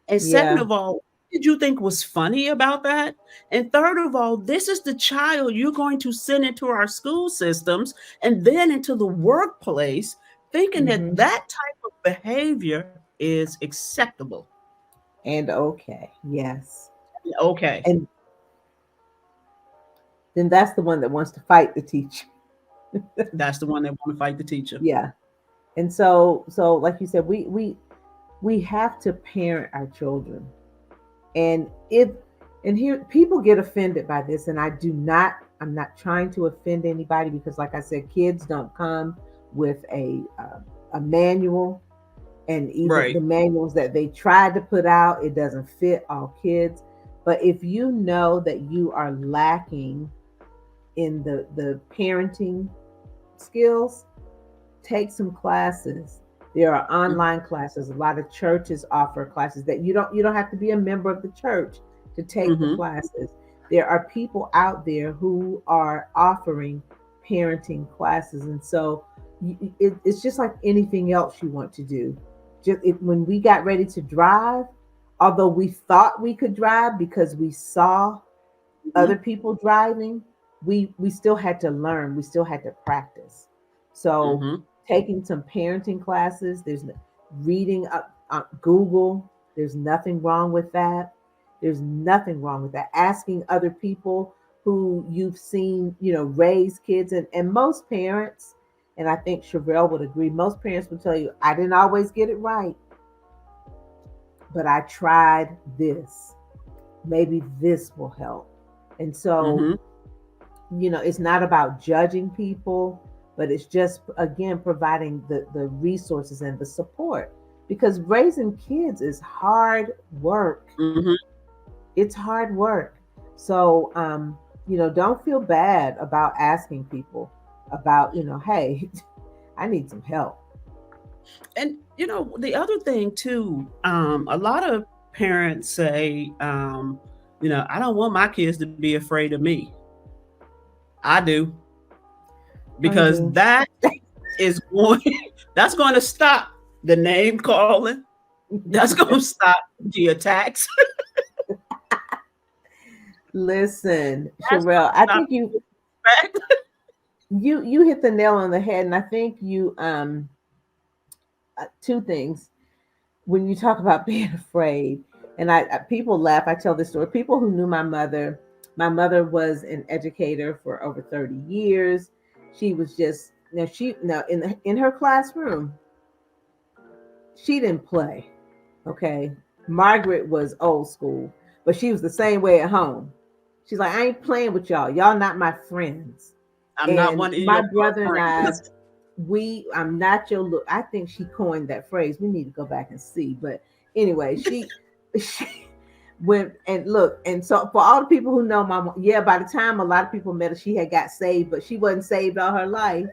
And second Yeah. of all, what did you think was funny about that? And third of all, this is the child you're going to send into our school systems and then into the workplace, thinking that Hmm. that type of behavior is acceptable. And okay. Yes. Okay, And then that's the one that wants to fight the teacher. that's the one that want to fight the teacher. Yeah. And so like you said, we have to parent our children. And if and here people get offended by this, and I'm not trying to offend anybody, because like I said, kids don't come with a manual, and even Right. the manuals that they tried to put out, it doesn't fit all kids. But if you know that you are lacking in the parenting skills, take some classes. There are online classes. A lot of churches offer classes that you don't have to be a member of the church to take the Mm-hmm. classes. There are people out there who are offering parenting classes, and so it's just like anything else you want to do. When we got ready to drive, although we thought we could drive because we saw other Mm-hmm. people driving, we still had to learn, we still had to practice. So Mm-hmm. taking some parenting classes, reading Google, there's nothing wrong with that. There's nothing wrong with that. Asking other people who you've seen, raise kids, and most parents, and I think Sherelle would agree, most parents will tell you, I didn't always get it right, but I tried this. Maybe this will help. And so, Mm-hmm. it's not about judging people, but it's just, again, providing the resources and the support, because raising kids is hard work. Mm-hmm. It's hard work. So, don't feel bad about asking people about, hey, I need some help. And the other thing too, a lot of parents say, I don't want my kids to be afraid of me. I do, I because do. that is going that's going to stop the name calling. That's going to stop the attacks. Listen, That's going Sherelle, to I stop think you the respect. you you hit the nail on the head, and I think two things when you talk about being afraid. And people laugh. I tell this story. People who knew my mother was an educator for over 30 years. She was just now she now in her classroom, she didn't play. Okay. Margaret was old school, but she was the same way at home. She's like, I ain't playing with y'all. Y'all not my friends. I'm not And one of my your brother and I, friends. I'm not your look. I think she coined that phrase. We need to go back and see. But anyway, she went and look. And so for all the people who know my mom, yeah, by the time a lot of people met her, she had got saved, but she wasn't saved all her life.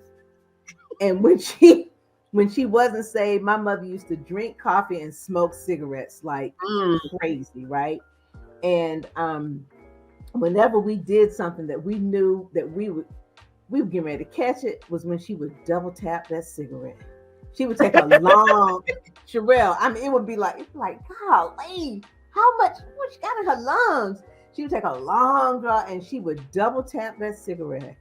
And when she wasn't saved, my mother used to drink coffee and smoke cigarettes like Mm, crazy, right? And whenever we did something that we knew that we were getting ready to catch it, was when she would double tap that cigarette. She would take a long Sherelle. I mean, it would be like, golly, how much what she got in her lungs? She would take a long draw and she would double tap that cigarette.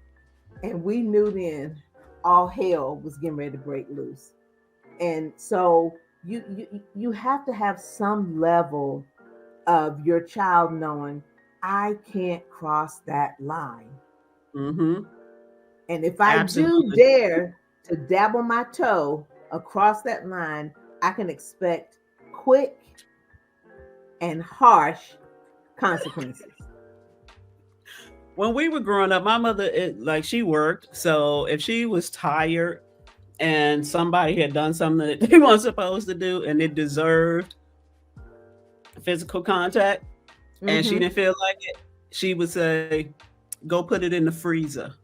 And we knew then all hell was getting ready to break loose. And so you have to have some level of your child knowing, I can't cross that line. mm-hmm. And if I do Absolutely. dare to dabble my toe across that line, I can expect quick and harsh consequences. When we were growing up, my mother, like, she worked, so if she was tired and somebody had done something that they weren't supposed to do and it deserved physical contact, and she Mm-hmm. didn't feel like it, she would say, "Go put it in the freezer."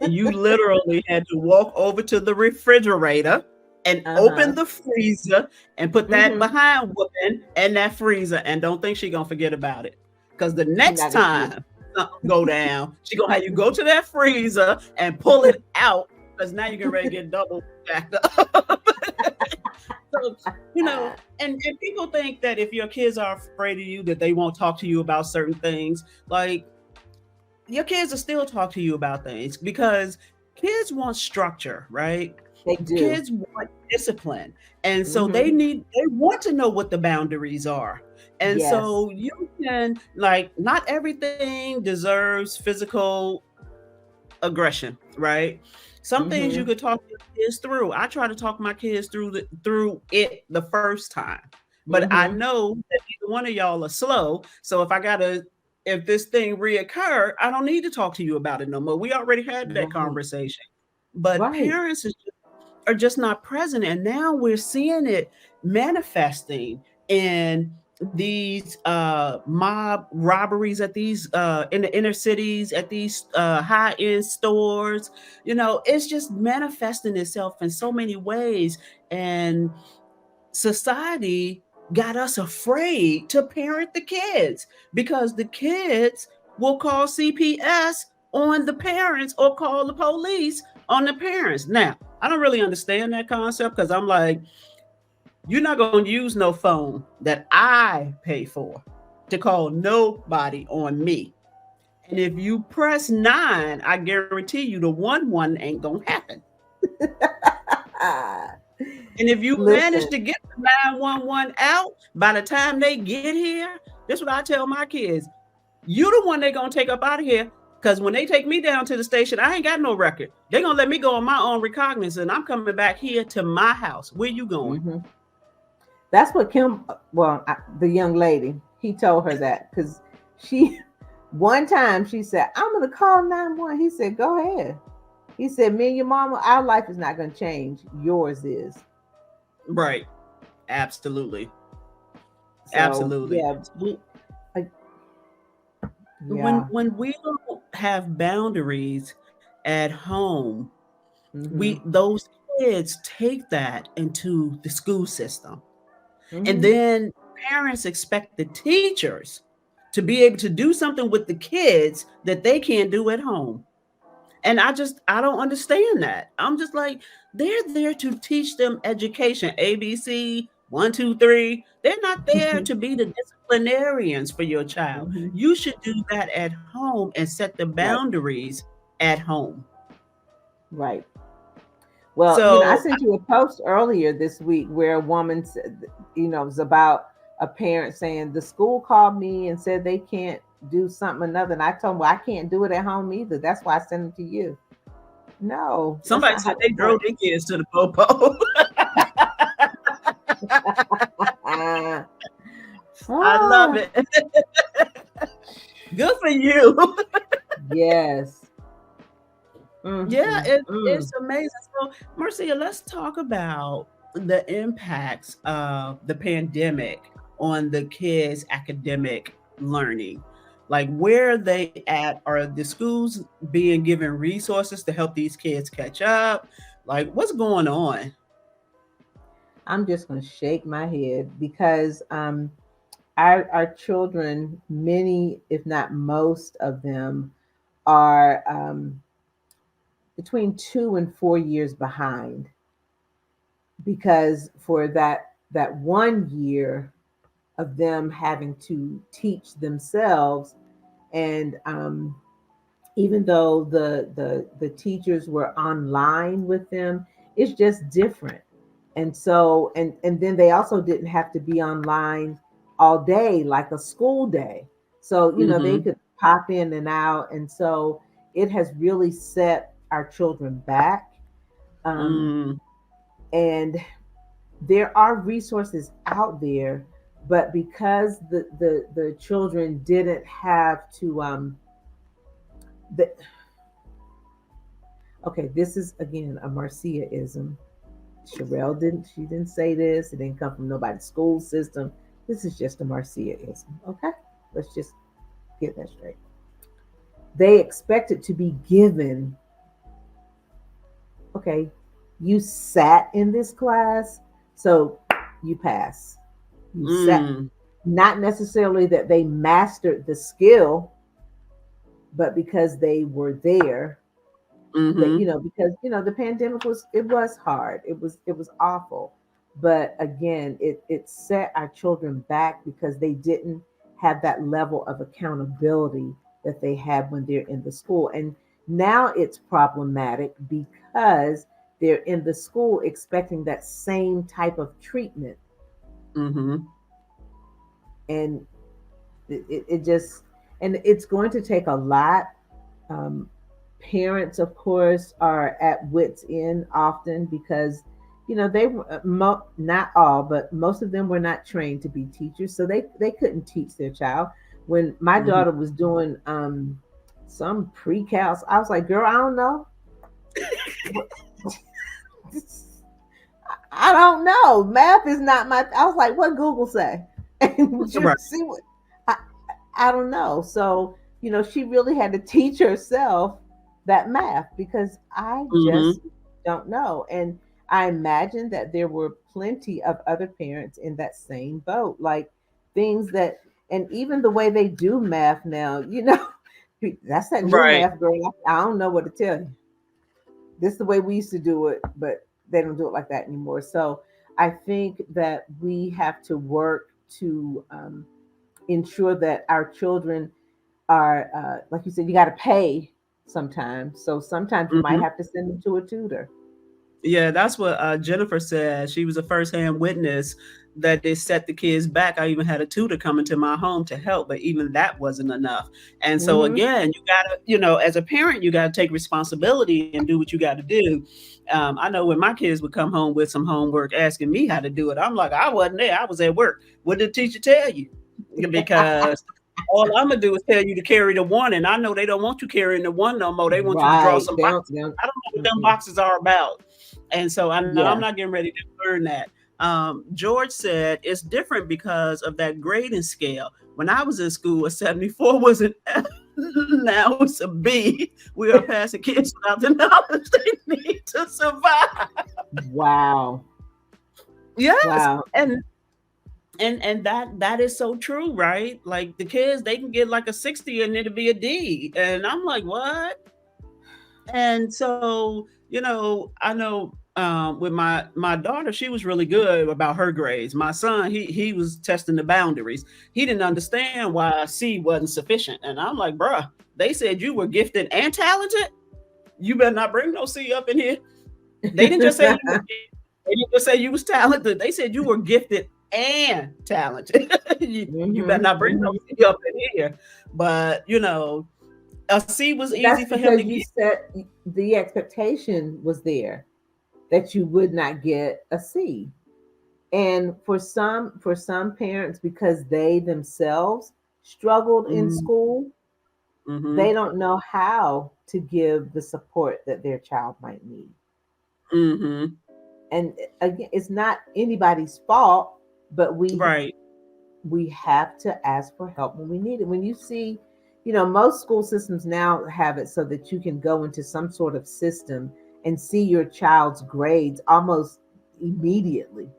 And you literally had to walk over to the refrigerator and Uh-huh. open the freezer and put that Mm-hmm. behind whooping in that freezer, and don't think she gonna forget about it. Because the She's next not gonna forget. time something go down, she gonna have you go to that freezer and pull it out, because now you're getting ready to get double jacked up. So, and people think that if your kids are afraid of you, that they won't talk to you about certain things. Like, your kids will still talk to you about things because kids want structure, right? They do. Kids want discipline. And so Mm-hmm. they want to know what the boundaries are. And Yes. so you can, like, not everything deserves physical aggression, right? Some things you Mm-hmm. could talk your kids through. I try to talk my kids through it the first time. But I Mm-hmm. know that either one of y'all are slow. So if this thing reoccur, I don't need to talk to you about it no more. We already had that Right. conversation. But Right. are just not present. And now we're seeing it manifesting in these mob robberies at these in the inner cities, at these high-end stores. It's just manifesting itself in so many ways. And society got us afraid to parent the kids because the kids will call CPS on the parents or call the police on the parents. Now, I don't really understand that concept because I'm like, you're not going to use no phone that I pay for to call nobody on me. And if you press 9, I guarantee you the 1-1 ain't going to happen. And if you manage Listen. to get the 911 out, by the time they get here, this is what I tell my kids. You the one they gonna take up out of here. Cause when they take me down to the station, I ain't got no record. They gonna let me go on my own recognizance, and I'm coming back here to my house. Where you going? Mm-hmm. That's what Kim, well, the young lady, he told her that because she, one time she said, I'm going to call 911. He said, go ahead. He said, me and your mama, our life is not going to change. Yours is. Right. Absolutely. So, Absolutely. yeah, So like, when yeah. when we don't have boundaries at home, Mm-hmm. we those kids take that into the school system. And Mm-hmm. then parents expect the teachers to be able to do something with the kids that they can't do at home. And I don't understand that. I'm just like, they're there to teach them education, ABC, 1, 2, 3. They're not there Mm-hmm. to be the disciplinarians for your child. Mm-hmm. You should do that at home and set the Right. boundaries at home. Right. Well, I So, sent you a post earlier this week where a woman said, it was about a parent saying the school called me and said they can't do something or another. And I told them, well, I can't do it at home either. That's why I sent it to you. No, that's somebody not how said they that drove works. their kids to the popo. I love Ah, it. Good for you. yes. Yeah, Mm-mm-mm. it's amazing. So, Marcia, let's talk about the impacts of the pandemic on the kids' academic learning. Like, where are they at? Are the schools being given resources to help these kids catch up? Like, what's going on? I'm just going to shake my head because our children, many, if not most of them, are between 2 and 4 years behind because for that 1 year of them having to teach themselves and even though the teachers were online with them, it's just different. And so and then they also didn't have to be online all day like a school day. So they Mm-hmm. could pop in and out, and so it has really set our children back. um, Mm, and there are resources out there, but because the children didn't have to the okay, this is again a Marcia-ism. She didn't say this. It didn't come from nobody's school system. This is just a Marciaism, okay? Let's just get that straight. They expect it to be given. Okay, you sat in this class, so you pass. You sat, Mm, not necessarily that they mastered the skill, but because they were there, that mm-hmm. because the pandemic was hard, it was awful, but again it set our children back because they didn't have that level of accountability that they had when they're in the school. And now it's problematic because they're in the school expecting that same type of treatment. Mm-hmm. And it just, and it's going to take a lot. um, Parents, of course, are at wits end often because they were not all, but most of them were not trained to be teachers, so they couldn't teach their child. When my Mm-hmm. daughter was doing some pre-calcs, I was like, girl, I don't know. I don't know. Math is not my. I was like, what Google say? And Right. just see what I, I don't know. So she really had to teach herself that math because I Mm-hmm. just don't know. And I imagine that there were plenty of other parents in that same boat, like things that, and even the way they do math now, that's that new Right. math, girl. I don't know what to tell you. This is the way we used to do it, but they don't do it like that anymore. So I think that we have to work to ensure that our children are, like you said, you got to pay sometimes. So sometimes you might Mm-hmm. have to send them to a tutor. Yeah, that's what Jennifer said. She was a firsthand witness that they set the kids back. I even had a tutor come into my home to help, but even that wasn't enough. And so Mm-hmm. again, you gotta, as a parent, you gotta take responsibility and do what you gotta do. I know when my kids would come home with some homework asking me how to do it, I'm like, I wasn't there. I was at work. What did the teacher tell you? Because all I'm gonna do is tell you to carry the one, and I know they don't want you carrying the one no more. They want you to draw Right. some They don't. boxes. They don't. I don't know what them Mm-mm. boxes are about. And so I know I'm Yeah. not getting ready to learn that. George said it's different because of that grading scale. When I was in school, a 74 was an F. Now it's a B. We are passing kids without the knowledge they need to survive. Wow. Yes, Wow. and that is so true, right? Like the kids, they can get like a 60 and it'll be a D, and I'm like, what? And so, I know with my daughter, she was really good about her grades. My son, he was testing the boundaries. He didn't understand why C wasn't sufficient, and I'm like, bruh, they said you were gifted and talented. You better not bring no C up in here. They didn't just say you were gifted. They didn't just say you was talented. They said you were gifted and talented. You better Mm-hmm. not bring no Mm-hmm. C up in here. But a C was easy That's for him to because get. you set the expectation was there that you would not get a C. And for some parents, because they themselves struggled in Mm, school, they mhm, don't know how to give the support that their child might need. mhm. And again, it's not anybody's fault, but Right. we have to ask for help when we need it. When you see, most school systems now have it so that you can go into some sort of system and see your child's grades almost immediately.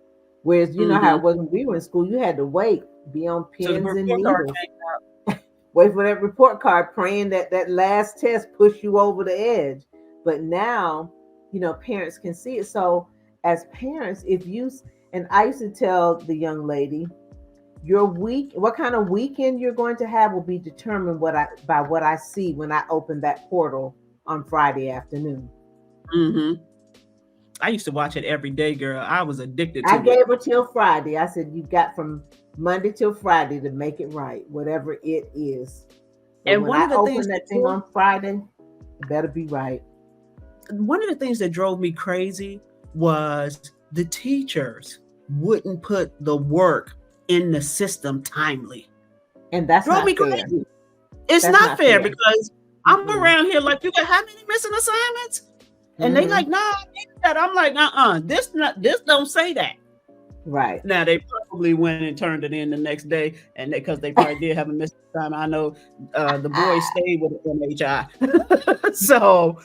Whereas you know how it Mhm. was when we were in school, you had to wait, be on So the pins and report card needles, came. wait for that report card, praying that that last test push you over the edge. But now, parents can see it. So as parents, if you, and I used to tell the young lady, your week, what kind of weekend you're going to have will be determined by what I see when I open that portal on Friday afternoon. Mhm. I used to watch it every day, girl. I was addicted I to it. gave her till Friday. I said you got from Monday till Friday to make it right, whatever it is. But And when I open that that thing on Friday, it better be right. one of the things that drove me crazy was the teachers wouldn't put the work in the system timely. And that's Drove me not fair. crazy. It's That's not not fair fair. because I'm Mm-mm. around here like, you got how many missing assignments? And they Mm-hmm. like, nah, I need that. I'm like, this don't say that. Right. Now they probably went and turned it in the next day, and because they probably did have a missed time. I know the boys stayed with the NHI. So,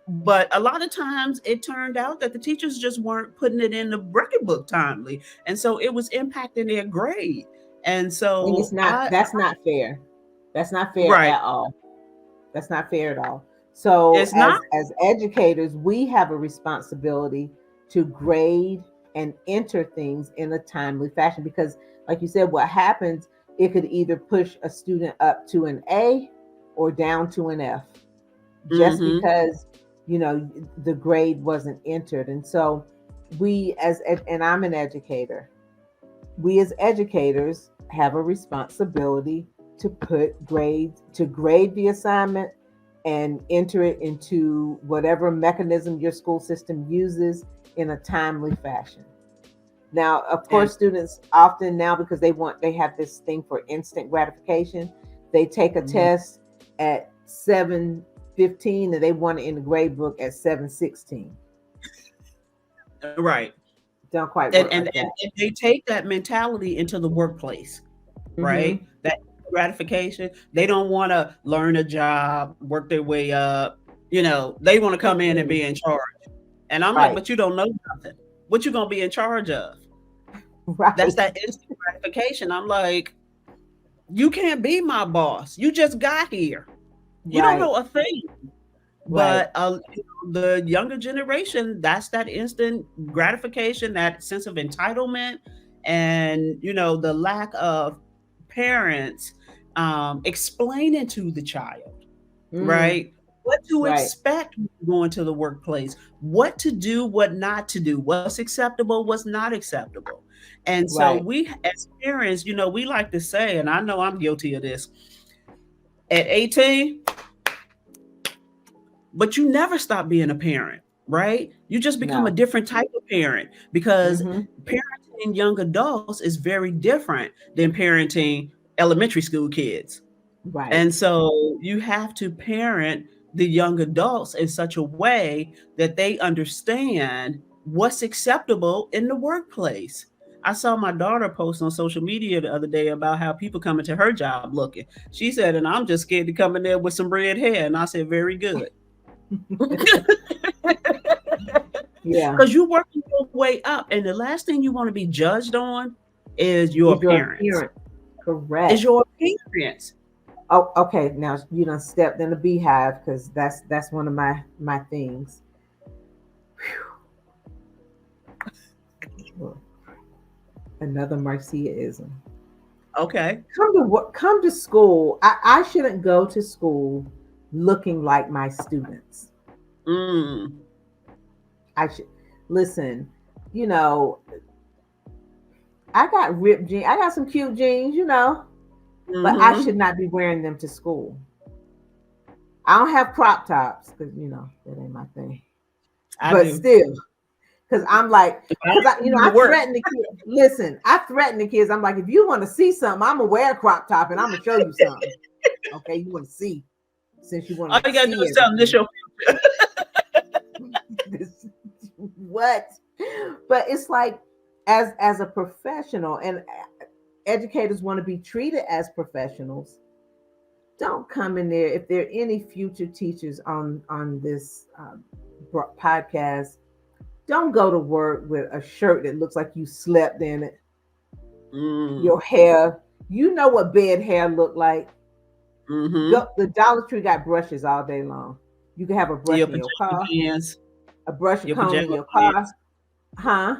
but a lot of times it turned out that the teachers just weren't putting it in the record book timely, and so it was impacting their grade. And And so I that's not fair. That's not fair right, at all. That's not fair at all. So it's not as educators, we have a responsibility to grade and enter things in a timely fashion, because like you said, what happens, it could either push a student up to an A or down to an F, just mm-hmm, because you know the grade wasn't entered. And so and I'm an educator, we as educators have a responsibility to grade the assignment and enter it into whatever mechanism your school system uses in a timely fashion. Now, of and course, students often now, because they have this thing for instant gratification, they take a mhm, test at 7:15 and they want it in the grade book at 7:16. right. Don't quite and work and like and that. and they take that mentality into the workplace, Mm-hmm. right? That gratification. They don't want to learn a job, work their way up. They want to come in and be Mm-mm. in charge. And I'm like, Right. but you don't know nothing. What you gonna be in charge of? That's Right. that instant gratification. I'm like, you can't be my boss. You just got here. You don't Right. know a thing. Right. But the younger generation, that's that instant gratification, that sense of entitlement, and the lack of parents explaining to the child, Mm. right? What to Right. expect when you go into the workplace, what to do, what not to do, what's acceptable, what's not acceptable. And so Right. we as parents, we like to say, and I know I'm guilty of this, at 18, but you never stop being a parent, right? You just become a No. different type of parent, because Mm-hmm. parenting young adults is very different than parenting elementary school kids. Right. And so you have to parent the young adults in such a way that they understand what's acceptable in the workplace. I saw my daughter post on social media the other day about how people come into her job looking. She said, and I'm just scared to come in there with some red hair. And I said, very good. Yeah. Because you're working your way up, and the last thing you want to be judged on is your Is your appearance. appearance Is correct? your appearance. Oh, okay. Now you done stepped in the beehive, because that's one of my things. Whew. Another Marciaism. Okay. Come to school. I shouldn't go to school looking like my students. Mm. I should listen. You know, I got ripped jeans. I got some cute jeans. But I Mm-hmm. should not be wearing them to school. I don't have crop tops because that ain't my thing. I But do. still, because I'm like, If I because ain't coming to I work. threaten the kids. Listen, I threaten the kids. I'm like, if you want to see something, I'm gonna wear a crop top and I'm gonna show you something. Okay, you want to see, since you want All to you gotta do see is tell them this everything. your future. This, what? But it's like, as a professional, and educators want to be treated as professionals. Don't come in there. If there are any future teachers on this podcast, don't go to work with a shirt that looks like you slept in it. Mm. Your hair, you know what bed hair look like. Mm-hmm. Go. The Dollar Tree got brushes all day long. You can have a brush Your in your pajama car, pants. a brush Your comb in pajama your car, pants. huh?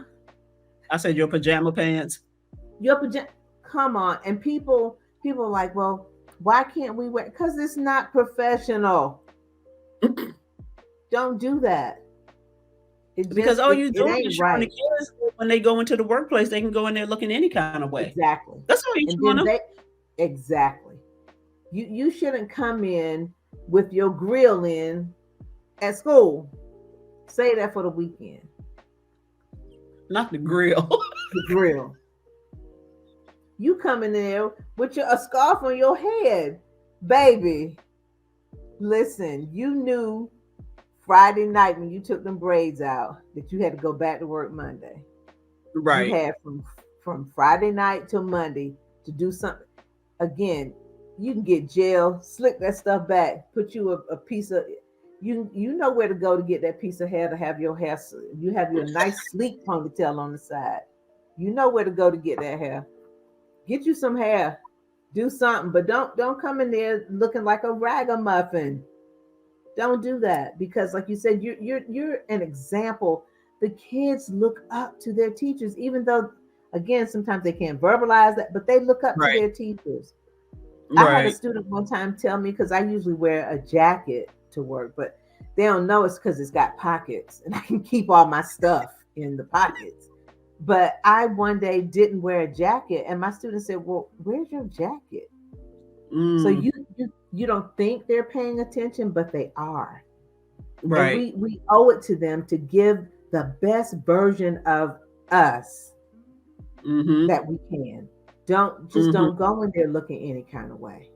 I said your pajama pants. Your pajama. Come on, and people are like, well, why can't we wear? Because it's not professional. Don't do that. Because all you're It doing is ain't showing the right. kids that when they go into the workplace, they can go in there looking any kind of way. Exactly. That's all you're And showing then them. exactly. You shouldn't come in with your grill in at school. Say that for the weekend. Not the grill. The grill. You come in there with a scarf on your head, baby. Listen, you knew Friday night when you took them braids out that you had to go back to work Monday. You Right. had from Friday night till Monday to do something. Again, you can get gel, slick that stuff back, put you a piece of you know where to go to get that piece of hair to have your hair. You have your nice sleek ponytail on the side. You know where to go to get that hair. Get you some hair. Do something, but don't come in there looking like a ragamuffin. Don't do that because, like you said, you're an example. The kids look up to their teachers, even though, again, sometimes they can't verbalize that, but they look up to Right. their teachers. I had a Right. student one time tell me because I usually wear a jacket to work, but they don't know it's because it's got pockets and I can keep all my stuff in the pockets. But I one day didn't wear a jacket, and my student said, "Well, where's your jacket?" So Mm, you don't think they're paying attention, but they are, and right. we owe it to them to give the best version of us Mm-hmm. that we can. Don't Mm-hmm. go in there looking any kind of way.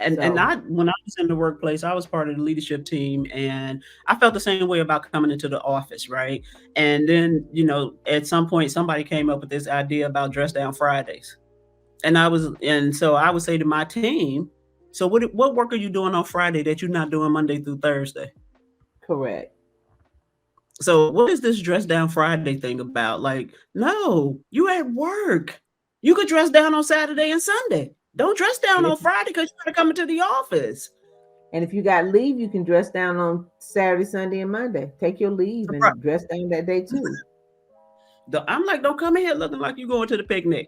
And So I when I was in the workplace, I was part of the leadership team, and I felt the same way about coming into the office, right? And then, at some point somebody came up with this idea about dress down Fridays. And so I would say to my team, so what work are you doing on Friday that you're not doing Monday through Thursday? correct. So what is this dress down Friday thing about? Like, no, you at work. You could dress down on Saturday and Sunday. Don't dress down And on if Friday because you gotta come into the office. you got leave, you can dress down on Saturday, Sunday, and Monday. Take your leave Right. and dress down that day too. I'm like, don't come in here looking like you going to the picnic.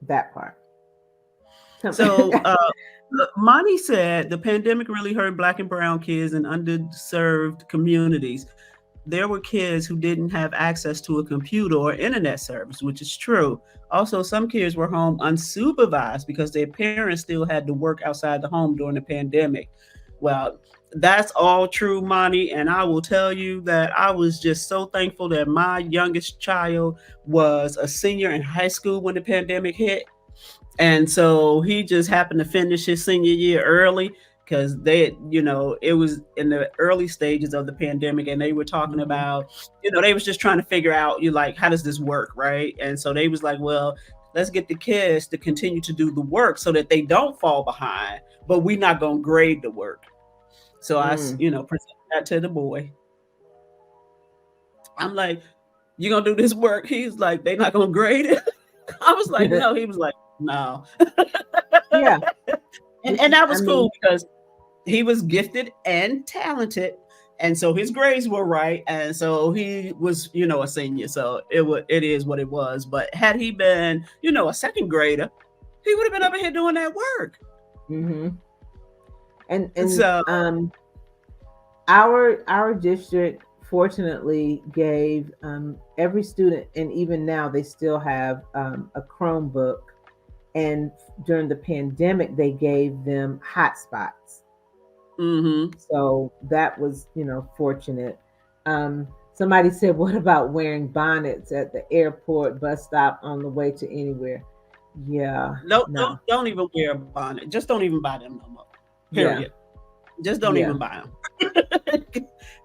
That part. So, Monty said the pandemic really hurt Black and Brown kids in underserved communities. There were kids who didn't have access to a computer or internet service, which is true. Also, some kids were home unsupervised because their parents still had to work outside the home during the pandemic. Well, that's all true, Monty. And I will tell you that I was just so thankful that my youngest child was a senior in high school when the pandemic hit, and so he just happened to finish his senior year early because it was in the early stages of the pandemic, and they were talking Mhm. about, they was just trying to figure out, you like, how does this work, right? And so they was like, well, let's get the kids to continue to do the work so that they don't fall behind, but we're not going to grade the work. So Mm. presented that to the boy. I'm like, you gonna do this work? He's like, they not gonna grade it. I was like, no. He was like, no. Yeah. And that I was cool mean, because he was gifted and talented, and so his grades were right, and so he was, a senior. So it is what it was. But had he been, a second grader, he would have been up here doing that work. hmm and So our district fortunately gave every student, and even now they still have a Chromebook. And during the pandemic, they gave them hotspots. mm-hmm. So that was, fortunate. Somebody said, "What about wearing bonnets at the airport, bus stop, on the way to anywhere?" Yeah, No, no, don't even wear a bonnet. Just don't even buy them no more. yeah, Period. Just don't yeah, even buy them.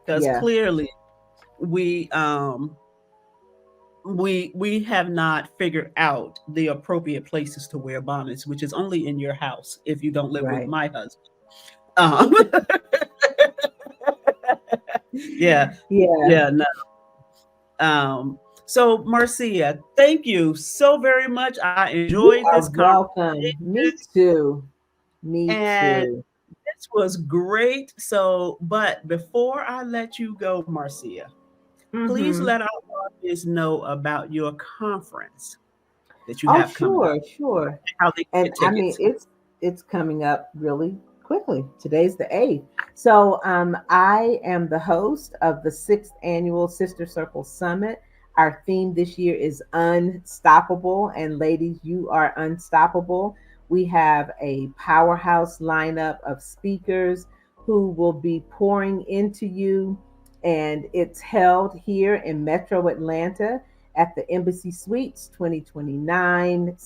Because yeah, clearly we we have not figured out the appropriate places to wear bonnets, which is only in your house if you don't live with right. my husband. Um, yeah, Yeah, yeah, no. So Marcia, thank you so very much. I you enjoyed are this welcome. conversation, Me too. Me and too. this was great. So, but before I let you go, Marcia, please Mm-hmm. let our audience know about your conference that you Oh, have coming up, sure, sure. how they can And get I mean, tickets. it's coming up really quickly. Today's the 8th. So I am the host of the 6th annual Sister Circle Summit. Our theme this year is unstoppable, and ladies, you are unstoppable. We have a powerhouse lineup of speakers who will be pouring into you, and it's held here in Metro Atlanta at the Embassy Suites 2029.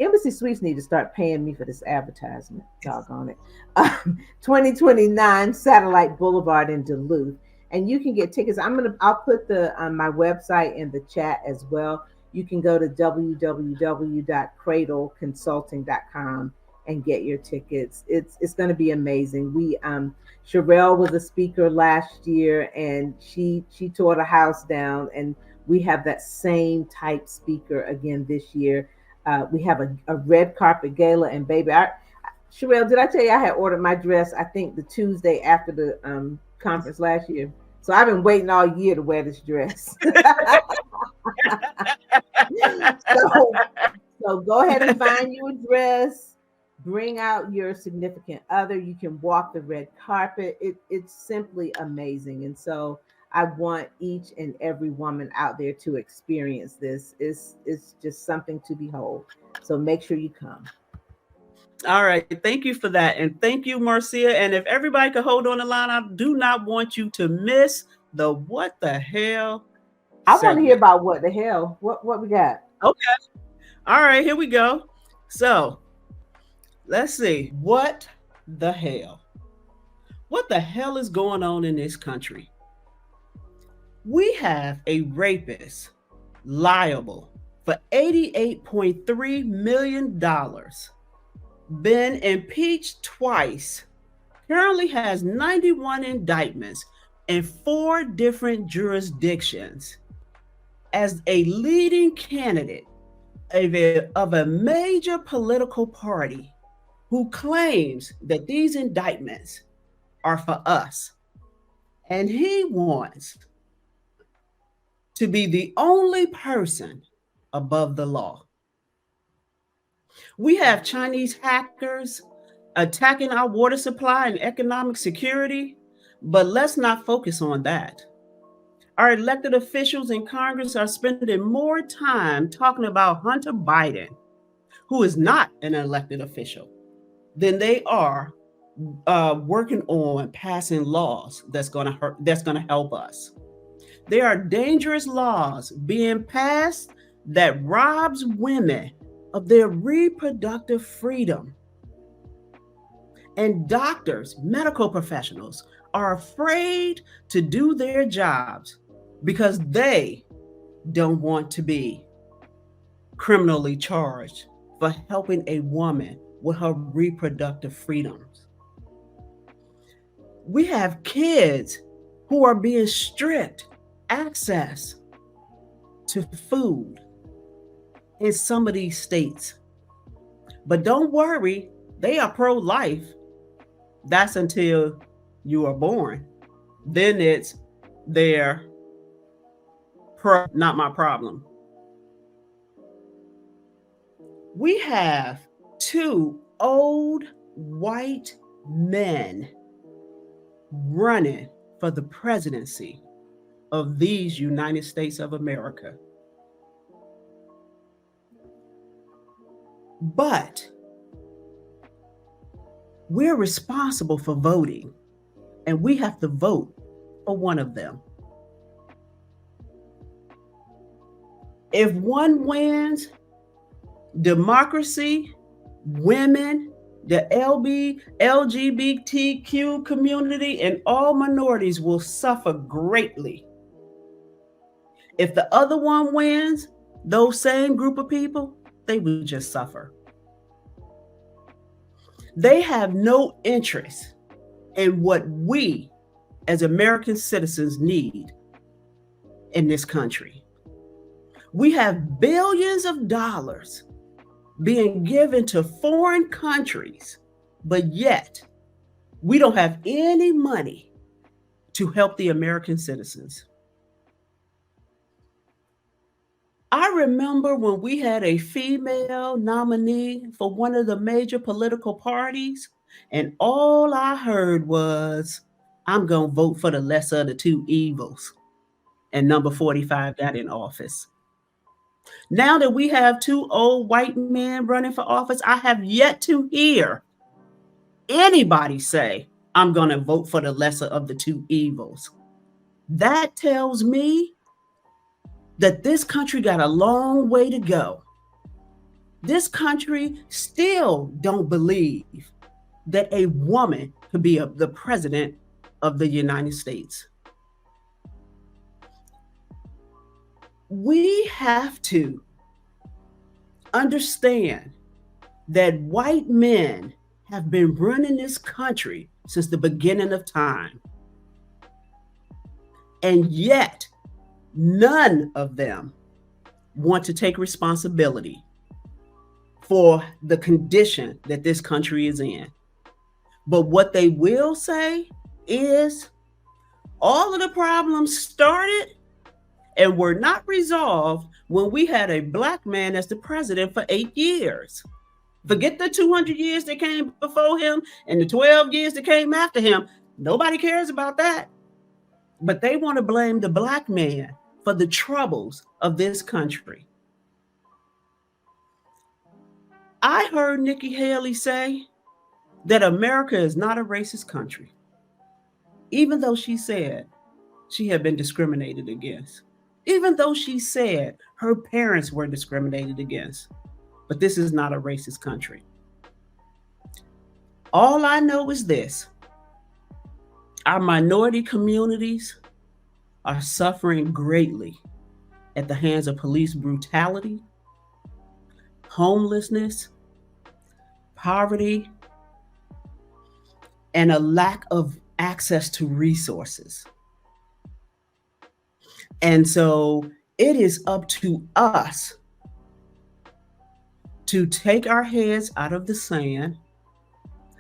Embassy Suites need to start paying me for this advertisement. Doggone it. 2029 Satellite Boulevard in Duluth. and you can get tickets. I'll put the my website in the chat as well. You can go to www.cradleconsulting.com and get your tickets. It's going to be amazing. We Sherelle was a speaker last year, and she tore the house down, and we have that same type speaker again this year. We have a red carpet gala, and baby, Sherelle, did I tell you I had ordered my dress? I think the Tuesday after the conference last year. So I've been waiting all year to wear this dress. so so go ahead and find you a dress. Bring out your significant other. You can walk the red carpet. It's simply amazing. And so I want each and every woman out there to experience this. It's just something to behold. So make sure you come. All right, thank you for that. And thank you, Marcia. And if everybody could hold on the line, I do not want you to miss the what the hell I want to hear segment. about what the hell. What we got? Okay. All right, here we go. So let's see. What the hell? What the hell is going on in this country? We have a rapist liable for $88.3 million, been impeached twice, currently has 91 indictments in 4 different jurisdictions, as a leading candidate of a major political party who claims that these indictments are for us. And he wants to be the only person above the law. We have Chinese hackers attacking our water supply and economic security, but let's not focus on that. Our elected officials in Congress are spending more time talking about Hunter Biden, who is not an elected official, than they are working on passing laws that's going to help us. There are dangerous laws being passed that robs women of their reproductive freedom. And doctors, medical professionals are afraid to do their jobs because they don't want to be criminally charged for helping a woman with her reproductive freedoms. We have kids who are being stripped access to food in some of these states. But don't worry, they are pro-life. That's until you are born. Then it's their not my problem. We have 2 old white men running for the presidency of these United States of America. But we're responsible for voting, and we have to vote for one of them. If one wins, democracy, women, the LGBTQ community, and all minorities will suffer greatly. If the other one wins, those same group of people, they will just suffer. They have no interest in what we as American citizens need in this country. We have billions of dollars being given to foreign countries, but yet we don't have any money to help the American citizens. I remember when we had a female nominee for one of the major political parties, and all I heard was, I'm going to vote for the lesser of the 2 evils. And number 45 got in office. Now that we have 2 old white men running for office, I have yet to hear anybody say, I'm going to vote for the lesser of the 2 evils. That tells me that this country got a long way to go. This country still don't believe that a woman could be the president of the United States. We have to understand that white men have been running this country since the beginning of time. And yet, none of them want to take responsibility for the condition that this country is in. But what they will say is all of the problems started and were not resolved when we had a black man as the president for 8 years. Forget the 200 years that came before him and the 12 years that came after him. Nobody cares about that. But they want to blame the black man for the troubles of this country. I heard Nikki Haley say that America is not a racist country, even though she said she had been discriminated against, even though she said her parents were discriminated against. But this is not a racist country. All I know is this: our minority communities are suffering greatly at the hands of police brutality, homelessness, poverty, and a lack of access to resources. And so it is up to us to take our heads out of the sand,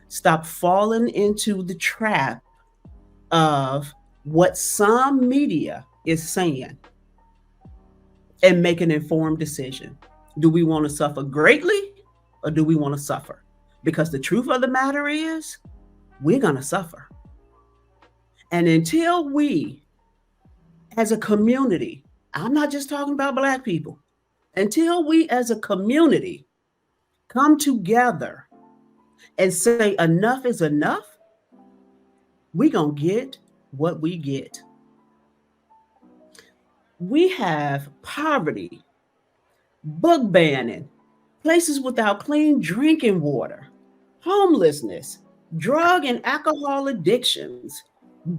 stop falling into the trap of what some media is saying, and make an informed decision. Do we want to suffer greatly or do we want to suffer? Because the truth of the matter is, we're going to suffer. And until we, as a community, I'm not just talking about black people, until we as a community come together and say enough is enough, we're going to get what we get. We have poverty, book banning, places without clean drinking water, homelessness, drug and alcohol addictions,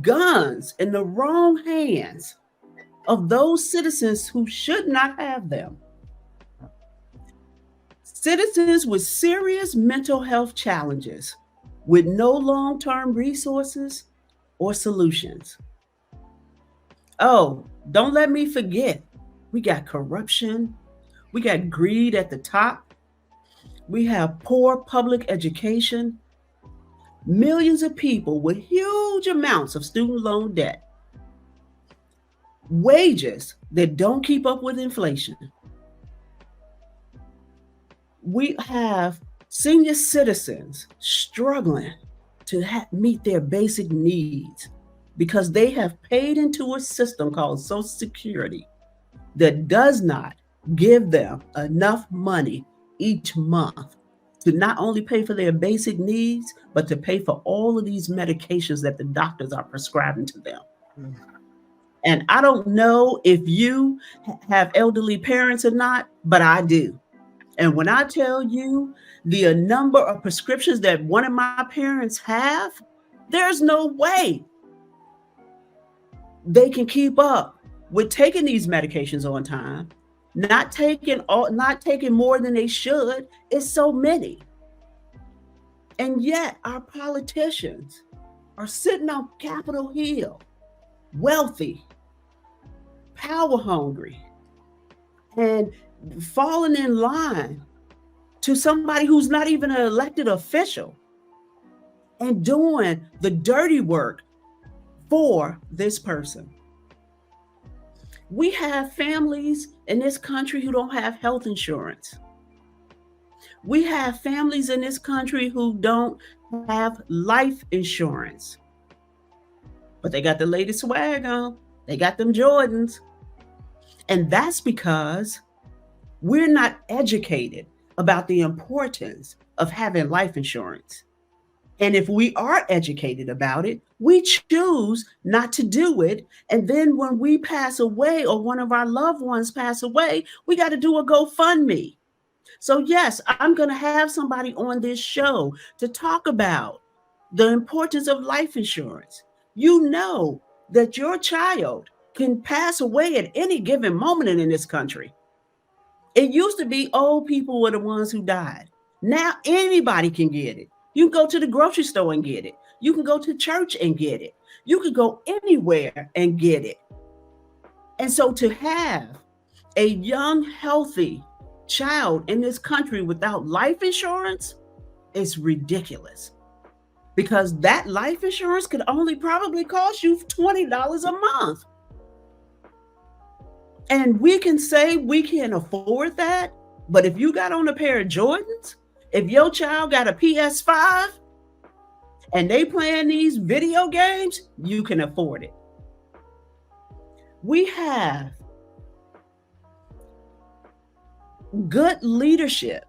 guns in the wrong hands of those citizens who should not have them. Citizens with serious mental health challenges with no long term resources or solutions. Oh, don't let me forget, we got corruption, we got greed at the top, we have poor public education, millions of people with huge amounts of student loan debt, wages that don't keep up with inflation. We have senior citizens struggling to meet their basic needs because they have paid into a system called Social Security that does not give them enough money each month to not only pay for their basic needs, but to pay for all of these medications that the doctors are prescribing to them. Mm. And I don't know if you have elderly parents or not, but I do. And when I tell you the number of prescriptions that one of my parents have, there's no way they can keep up with taking these medications on time, not taking more than they should. It's so many. And yet our politicians are sitting on Capitol Hill, wealthy, power hungry, and falling in line to somebody who's not even an elected official and doing the dirty work for this person. We have families in this country who don't have health insurance. We have families in this country who don't have life insurance, but they got the latest swag on. They got them Jordans. And that's because we're not educated about the importance of having life insurance. And if we are educated about it, we choose not to do it. And then when we pass away or one of our loved ones pass away, we got to do a GoFundMe. So yes, I'm going to have somebody on this show to talk about the importance of life insurance. You know that your child can pass away at any given moment in this country. It used to be old people were the ones who died. Now anybody can get it. You can go to the grocery store and get it. You can go to church and get it. You can go anywhere and get it. And so to have a young, healthy child in this country without life insurance is ridiculous, because that life insurance could only probably cost you $20 a month. And we can say we can't afford that, but if you got on a pair of Jordans, if your child got a PS5 and they playing these video games, you can afford it. We have good leadership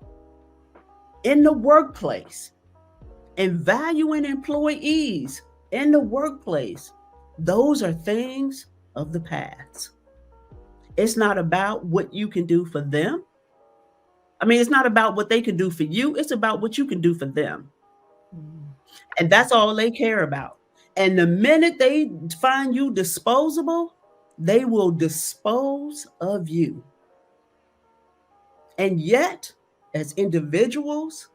in the workplace and valuing employees in the workplace. Those are things of the past. It's not about what you can do for them. I mean, it's not about what they can do for you. It's about what you can do for them. And that's all they care about. And the minute they find you disposable, they will dispose of you. And yet, as individuals,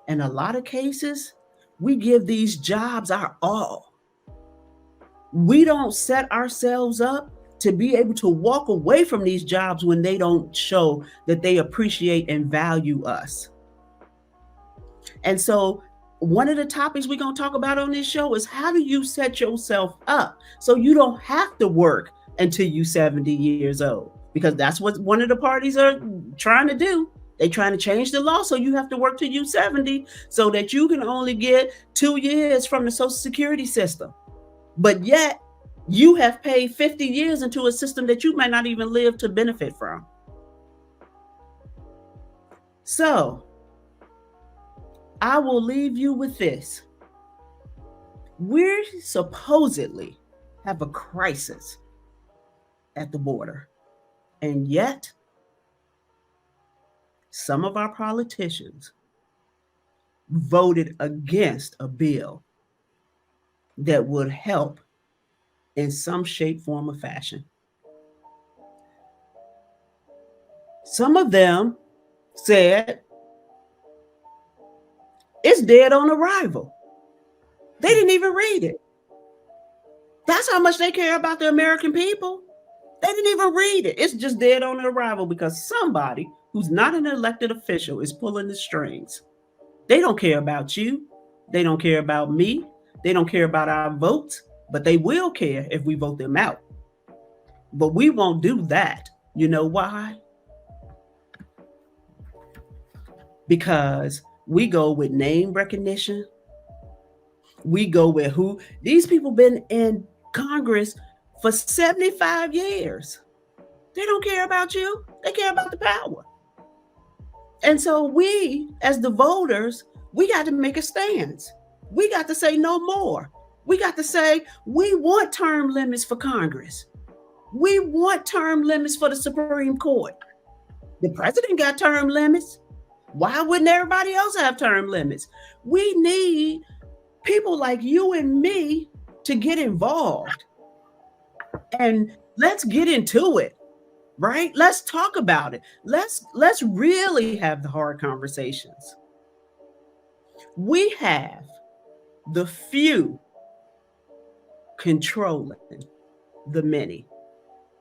in a lot of cases, we give these jobs our all. We don't set ourselves up to be able to walk away from these jobs when they don't show that they appreciate and value us. And so one of the topics we're going to talk about on this show is, how do you set yourself up so you don't have to work until you're 70 years old? Because that's what one of the parties are trying to do. They're trying to change the law so you have to work till you're 70 so that you can only get 2 years from the Social Security system. But yet you have paid 50 years into a system that you might not even live to benefit from. So I will leave you with this. We supposedly have a crisis at the border, and yet some of our politicians voted against a bill that would help in some shape, form, or fashion. Some of them said it's dead on arrival. They didn't even read it. That's how much they care about the American people. They didn't even read it. It's just dead on arrival because somebody who's not an elected official is pulling the strings. They don't care about you. They don't care about me. They don't care about our votes, but they will care if we vote them out. But we won't do that. You know why? Because we go with name recognition. We go with who these people been in Congress for 75 years. They don't care about you. They care about the power. And so we, as the voters, we got to make a stance. We got to say no more. We got to say we want term limits for Congress. We want term limits for the Supreme Court. The president got term limits. Why wouldn't everybody else have term limits? We need people like you and me to get involved. And let's get into it, right? Let's talk about it. Let's really have the hard conversations. We have the few controlling the many.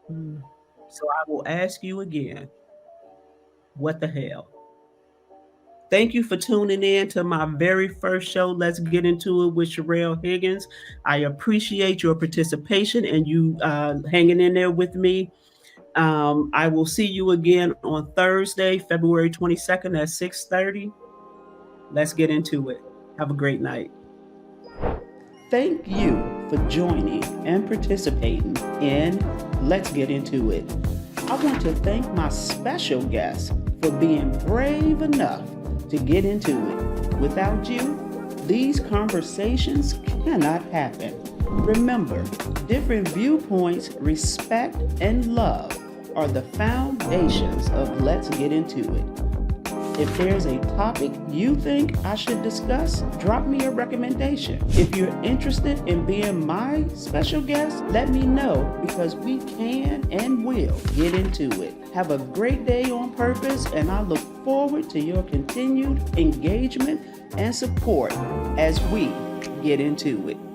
So I will ask you again, what the hell? Thank you for tuning in to my very first show, Let's Get Into It with Sherelle Higgins. I appreciate your participation and you hanging in there with me. I will see you again on Thursday, February 22nd at 6:30. Let's get into it. Have a great night. Thank you for joining and participating in Let's Get Into It. I want to thank my special guest for being brave enough to get into it. Without you, these conversations cannot happen. Remember, different viewpoints, respect, and love are the foundations of Let's Get Into It. If there's a topic you think I should discuss, drop me a recommendation. If you're interested in being my special guest, let me know, because we can and will get into it. Have a great day on purpose, and I look forward to your continued engagement and support as we get into it.